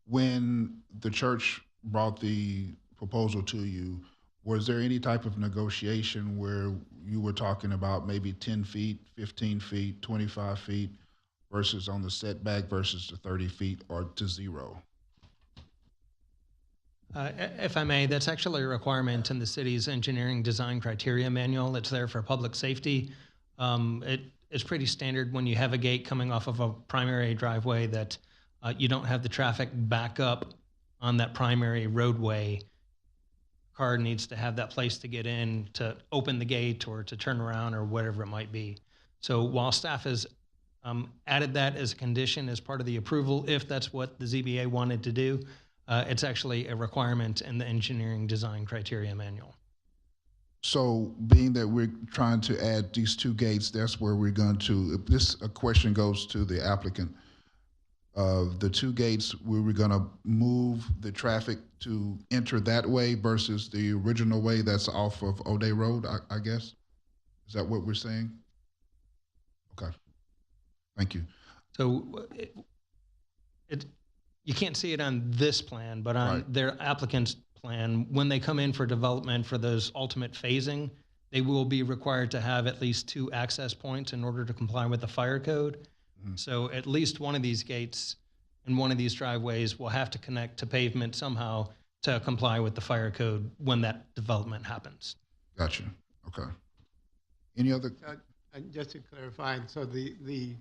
When the church brought the proposal to you, was there any type of negotiation where you were talking about maybe 10 feet, 15 feet, 25 feet versus on the setback versus the 30 feet or to 0? If I may, that's actually a requirement in the city's engineering design criteria manual. It's there for public safety. It's pretty standard when you have a gate coming off of a primary driveway that you don't have the traffic back up on that primary roadway. Car needs to have that place to get in, to open the gate or to turn around or whatever it might be. So while staff has added that as a condition as part of the approval, if that's what the ZBA wanted to do, it's actually a requirement in the engineering design criteria manual. So being that we're trying to add these 2 gates, that's where we're going to, if this question goes to the applicant, the 2 gates, we were going to move the traffic to enter that way versus the original way that's off of O'Day Road, I guess? Is that what we're saying? Okay. Thank you. So you can't see it on this plan, but on their applicant's plan, when they come in for development for those ultimate phasing, they will be required to have at least 2 access points in order to comply with the fire code. So at least one of these gates and one of these driveways will have to connect to pavement somehow to comply with the fire code when that development happens. Gotcha. Okay. Any other? Just to clarify, so the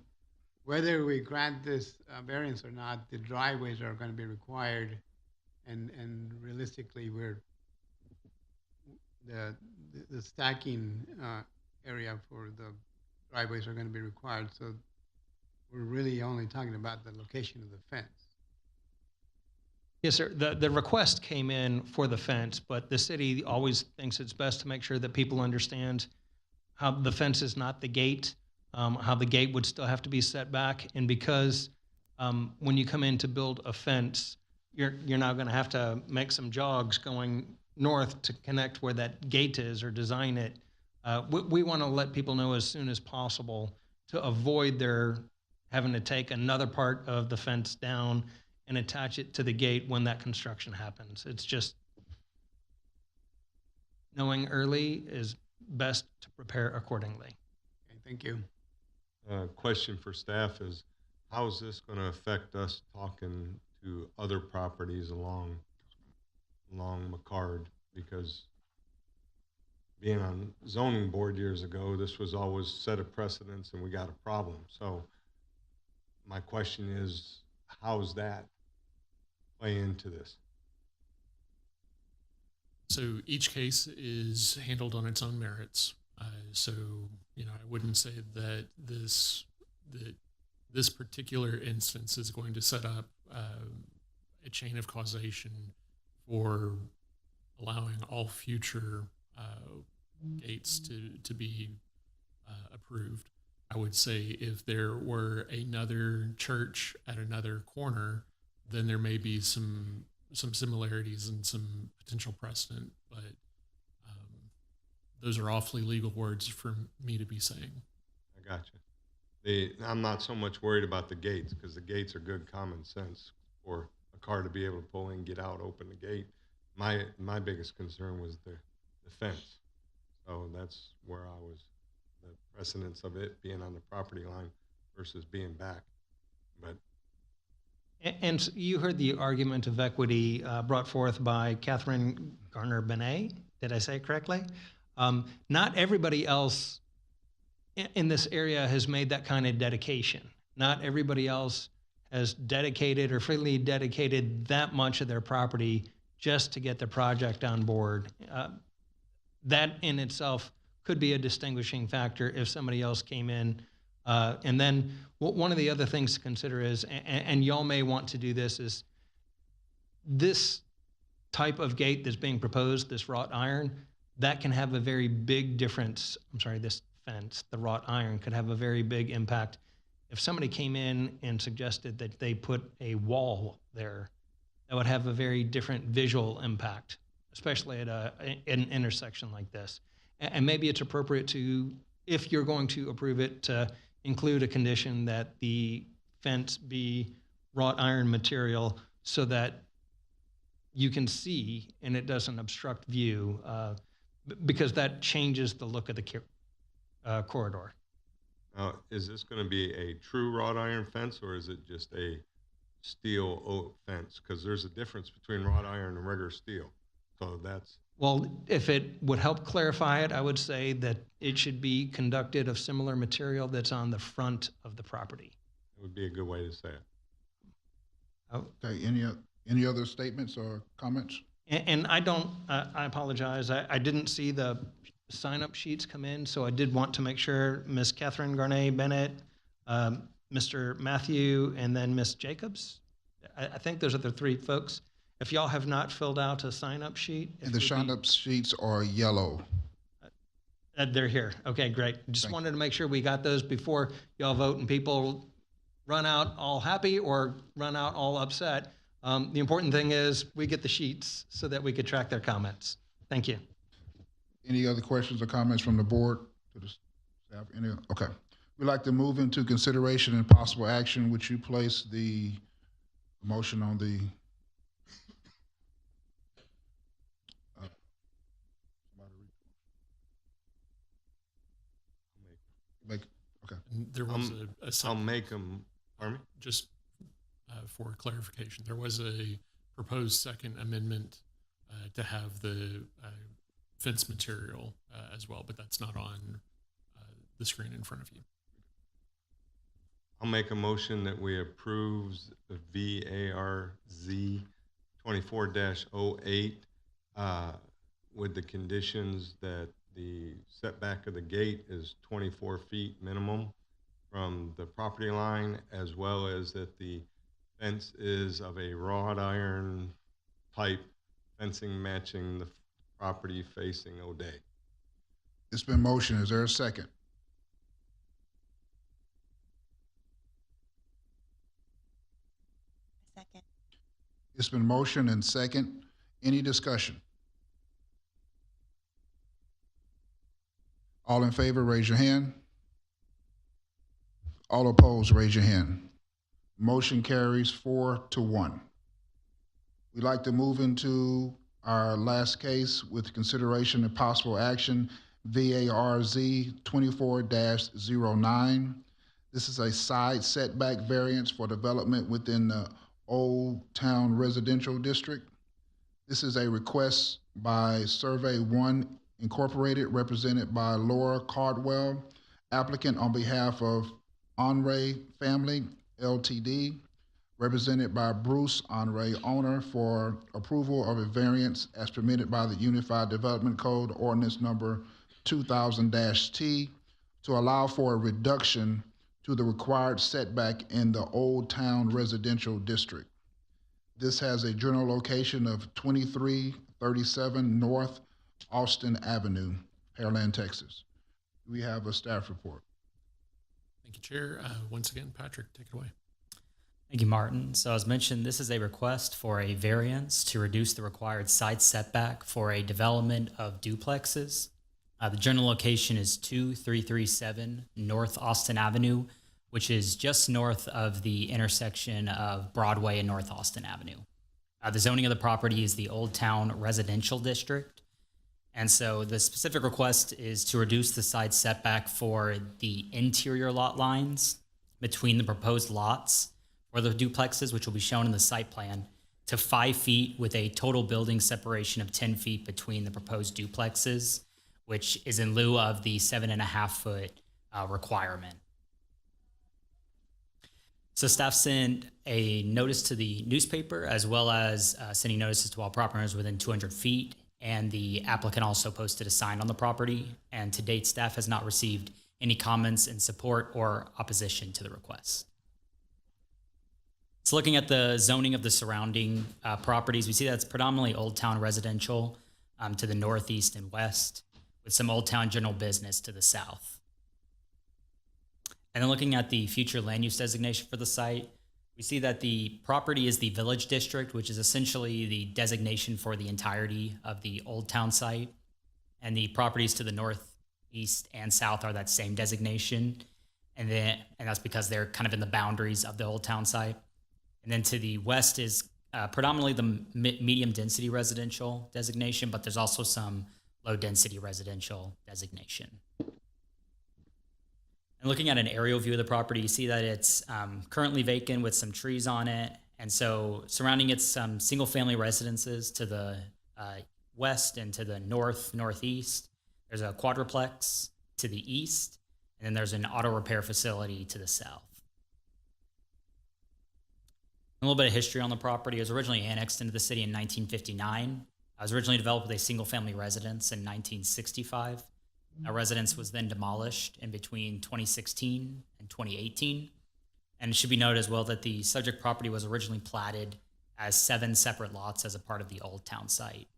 whether we grant this variance or not, the driveways are going to be required, and realistically, the stacking area for the driveways are going to be required. So we're really only talking about the location of the fence. Yes, sir. The request came in for the fence, but the city always thinks it's best to make sure that people understand how the fence is not the gate, how the gate would still have to be set back. And because when you come in to build a fence, you're now going to have to make some jogs going north to connect where that gate is or design it. We want to let people know as soon as possible to avoid their having to take another part of the fence down and attach it to the gate when that construction happens. It's just knowing early is best to prepare accordingly. Okay, thank you. Question for staff is, how is this going to affect us talking to other properties along McCard? Because being on zoning board years ago, this was always set a precedence and we got a problem. So my question is, how's that play into this? So each case is handled on its own merits. So, I wouldn't say that this particular instance is going to set up a chain of causation for allowing all future gates to be approved. I would say if there were another church at another corner, then there may be some similarities and some potential precedent, but those are awfully legal words for me to be saying. I got you. I'm not so much worried about the gates, because the gates are good common sense for a car to be able to pull in, get out, open the gate. My biggest concern was the fence. So that's where I was, the precedence of it being on the property line versus being back. But And you heard the argument of equity brought forth by Catherine Garner-Benet. Did I say it correctly? Not everybody else in this area has made that kind of dedication. Not everybody else has dedicated or freely dedicated that much of their property just to get the project on board. That in itself could be a distinguishing factor if somebody else came in. And then one of the other things to consider is, and y'all may want to do this, is this type of gate that's being proposed, this wrought iron, that can have a very big difference. I'm sorry, this fence, the wrought iron, could have a very big impact. If somebody came in and suggested that they put a wall there, that would have a very different visual impact, especially at an intersection like this. And maybe it's appropriate to, if you're going to approve it, to include a condition that the fence be wrought iron material so that you can see and it doesn't obstruct view, because that changes the look of the corridor. now, is this going to be a true wrought iron fence, or is it just a steel oak fence? Because there's a difference between wrought iron and regular steel. So that's, Well, if it would help clarify it, I would say that it should be conducted of similar material that's on the front of the property. that would be a good way to say it. Okay, any other statements or comments? And I don't, I apologize, I didn't see the sign-up sheets come in, so I did want to make sure Ms. Catherine Garnet-Bennett, Mr. Matthew, and then Ms. Jacobs. I think those are the three folks. If y'all have not filled out a sign-up sheet. if And the it would be- sign-up sheets are yellow. They're here. Okay, great. Just Thank wanted to make sure we got those before y'all vote and people run out all happy or run out all upset. The important thing is we get the sheets so that we could track their comments. Thank you. Any other questions or comments from the board to the staff? Okay. We'd like to move into consideration and possible action. Would you place the motion on the okay. And there was a I'll second, make them, pardon me? just for clarification, there was a proposed second amendment to have the fence material as well, but that's not on the screen in front of you. I'll make a motion that we approve the VARZ 24-08 with the conditions that the setback of the gate is 24 feet minimum from the property line, as well as that the fence is of a wrought iron type fencing matching the property facing O'Day. It's been motioned. Is there a second? A second. It's been motioned and second. Any discussion? All in favor, raise your hand. All opposed, raise your hand. Motion carries 4-1. We'd like to move into our last case with consideration of possible action, VARZ 24-09. This is a side setback variance for development within the Old Town Residential District. This is a request by Survey One Incorporated, represented by Laura Cardwell, applicant on behalf of Honore Family LTD, represented by Bruce Honore, owner, for approval of a variance as permitted by the Unified Development Code ordinance number 2000-T to allow for a reduction to the required setback in the Old Town Residential District. This has a general location of 2337 North Austin Avenue, Pearland, Texas. We have a staff report. Thank you, Chair. Once again, Patrick, take it away. Thank you, Martin. So as mentioned, this is a request for a variance to reduce the required side setback for a development of duplexes. The general location is 2337 North Austin Avenue, which is just north of the intersection of Broadway and North Austin Avenue. The zoning of the property is the Old Town Residential District. And so the specific request is to reduce the side setback for the interior lot lines between the proposed lots or the duplexes, which will be shown in the site plan, to 5 feet with a total building separation of 10 feet between the proposed duplexes, which is in lieu of the 7.5 foot requirement. So staff sent a notice to the newspaper, as well as sending notices to all property owners within 200 feet. And the applicant also posted a sign on the property. And to date, staff has not received any comments in support or opposition to the request. So looking at the zoning of the surrounding properties, we see that's predominantly Old Town residential to the northeast and west, with some Old Town general business to the south. And then looking at the future land use designation for the site, we see that the property is the Village District, which is essentially the designation for the entirety of the Old Town site. And the properties to the northeast and south are that same designation. And that's because they're kind of in the boundaries of the Old Town site. And then to the west is predominantly the medium density residential designation, but there's also some low density residential designation. And looking at an aerial view of the property, you see that it's currently vacant with some trees on it. And so surrounding it, some single family residences to the west and to the northeast. There's a quadruplex to the east, and then there's an auto repair facility to the south. A little bit of history on the property. It was originally annexed into the city in 1959. It was originally developed with a single family residence in 1965. That residence was then demolished in between 2016 and 2018. And it should be noted as well that the subject property was originally platted as 7 separate lots as a part of the Old Town site.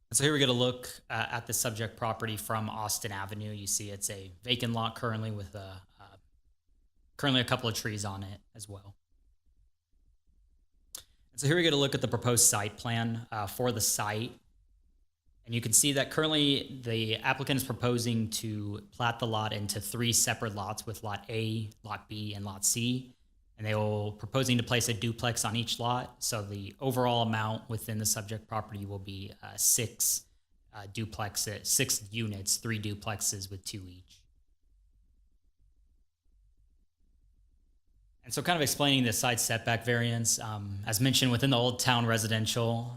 And so here we get a look at the subject property from Austin Avenue. You see it's a vacant lot currently with currently a couple of trees on it as well. And so here we get a look at the proposed site plan for the site. And you can see that currently the applicant is proposing to plat the lot into 3 separate lots, with lot A, lot B, and lot C. And they will proposing to place a duplex on each lot. So the overall amount within the subject property will be 6 duplexes, 6 units, 3 duplexes with 2 each. And so kind of explaining the side setback variance, as mentioned within the Old Town residential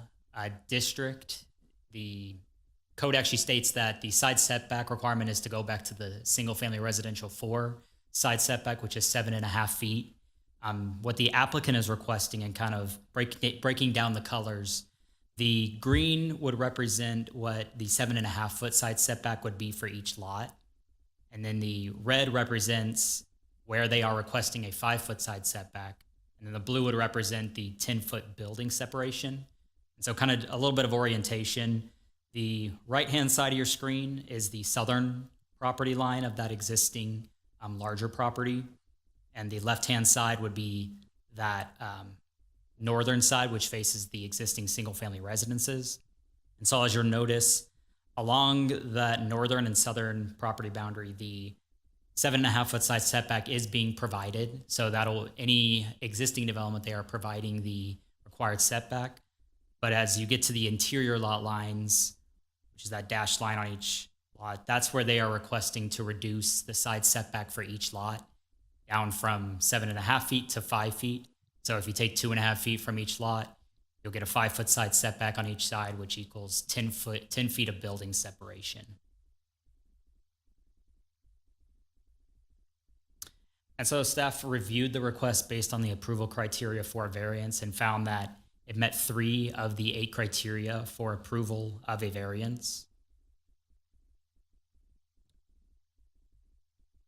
district, the code actually states that the side setback requirement is to go back to the single-family residential 4 side setback, which is 7.5 feet. What the applicant is requesting and kind of breaking down the colors, the green would represent what the 7.5 foot side setback would be for each lot. And then the red represents where they are requesting a 5 foot side setback. And then the blue would represent the 10-foot building separation. And so kind of a little bit of orientation. The right-hand side of your screen is the southern property line of that existing larger property. And the left-hand side would be that northern side, which faces the existing single-family residences. And so as you'll notice, along that northern and southern property boundary, the 7.5 foot side setback is being provided. So that'll, any existing development, they are providing the required setback. But as you get to the interior lot lines, which is that dashed line on each lot, that's where they are requesting to reduce the side setback for each lot down from 7.5 feet to 5 feet. So if you take 2.5 feet from each lot, you'll get a 5 foot side setback on each side, which equals 10 feet of building separation. And so staff reviewed the request based on the approval criteria for a variance and found that it met 3 of the 8 criteria for approval of a variance.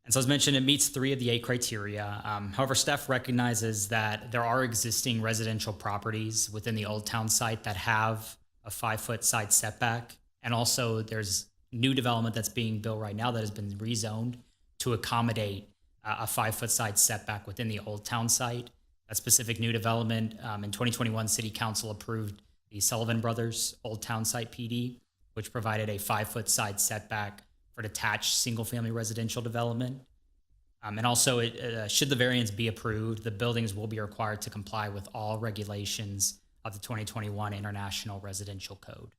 And so as mentioned, it meets 3 of the 8 criteria. However, staff recognizes that there are existing residential properties within the Old Town site that have a 5 foot side setback. And also there's new development that's being built right now that has been rezoned to accommodate a 5 foot side setback within the Old Town site. That specific new development, in 2021, City Council approved the Sullivan Brothers Old Town Site PD, which provided a 5 foot side setback for detached single-family residential development. And also, should the variance be approved, the buildings will be required to comply with all regulations of the 2021 International Residential Code.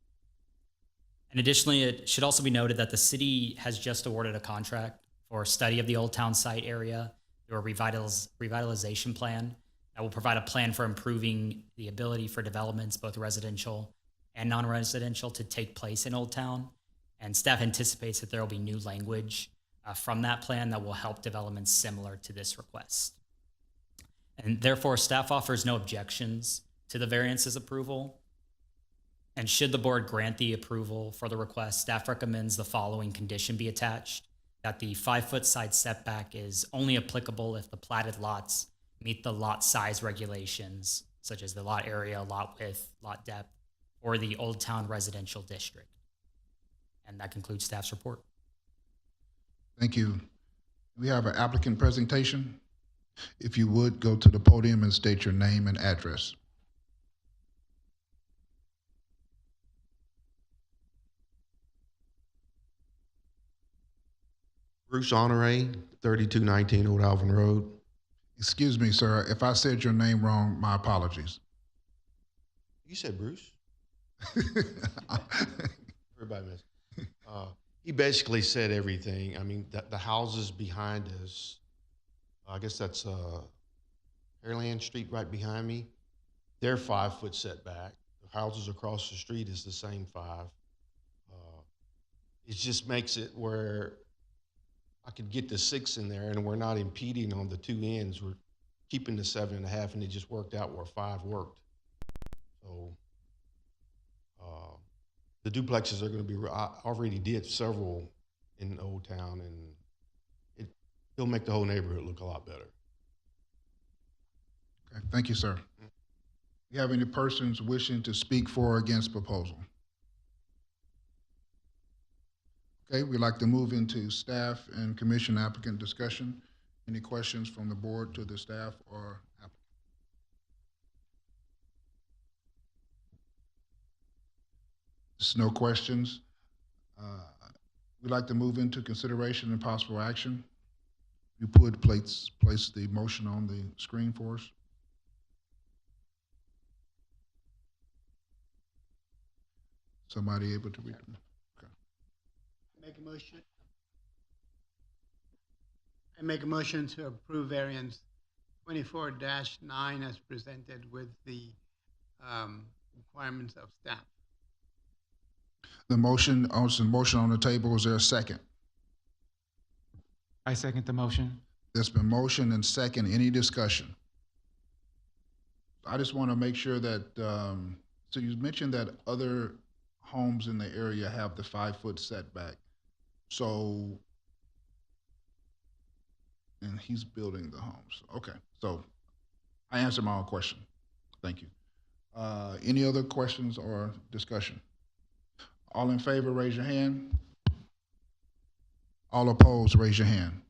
And additionally, it should also be noted that the city has just awarded a contract for study of the Old Town site area through a revitalization plan that will provide a plan for improving the ability for developments, both residential and non-residential, to take place in Old Town. And staff anticipates that there will be new language from that plan that will help developments similar to this request. And therefore, staff offers no objections to the variance's approval. And should the board grant the approval for the request, staff recommends the following condition be attached: that the 5 foot side setback is only applicable if the platted lots meet the lot size regulations, such as the lot area, lot width, lot depth, or the Old Town residential district. And that concludes staff's report. Thank you. We have an applicant presentation. If you would, go to the podium and state your name and address. Bruce Honore, 3219 Old Alvin Road. Excuse me, sir. If I said your name wrong, my apologies. You said Bruce? Everybody missed. He basically said everything. I mean, the houses behind us, I guess that's Pearland Street right behind me, they're 5 foot setback. The houses across the street is the same 5. It just makes it where I could get the 6 in there and we're not impeding on the 2 ends. We're keeping the 7.5, and it just worked out where 5 worked. So the duplexes are going to be, I already did several in Old Town, and it'll make the whole neighborhood look a lot better. Okay, thank you, sir. Do you have any persons wishing to speak for or against proposal? Okay, we'd like to move into staff and commission applicant discussion. Any questions from the board to the staff or applicant? There's no questions. We'd like to move into consideration and possible action. You would place the motion on the screen for us. Somebody able to read them? Make a motion. I make a motion to approve variance 24-9 as presented with the requirements of staff. The motion, also motion on the table, is there a second? I second the motion. There's been motion and second. Any discussion? I just want to make sure that, so you mentioned that other homes in the area have the 5-foot setback. So, and he's building the homes. Okay, so I answered my own question. Thank you. Any other questions or discussion? All in favor, raise your hand. All opposed, raise your hand.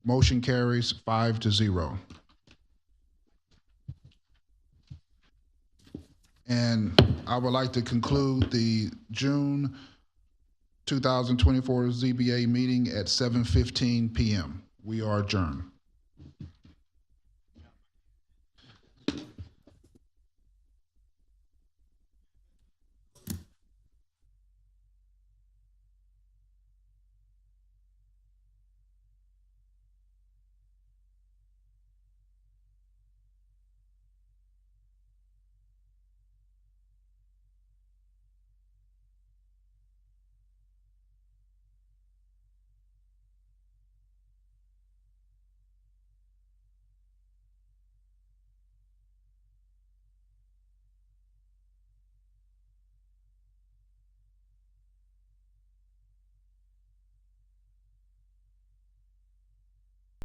Motion carries 5-0. And I would like to conclude the June 2024 ZBA meeting at 7:15 p.m. We are adjourned.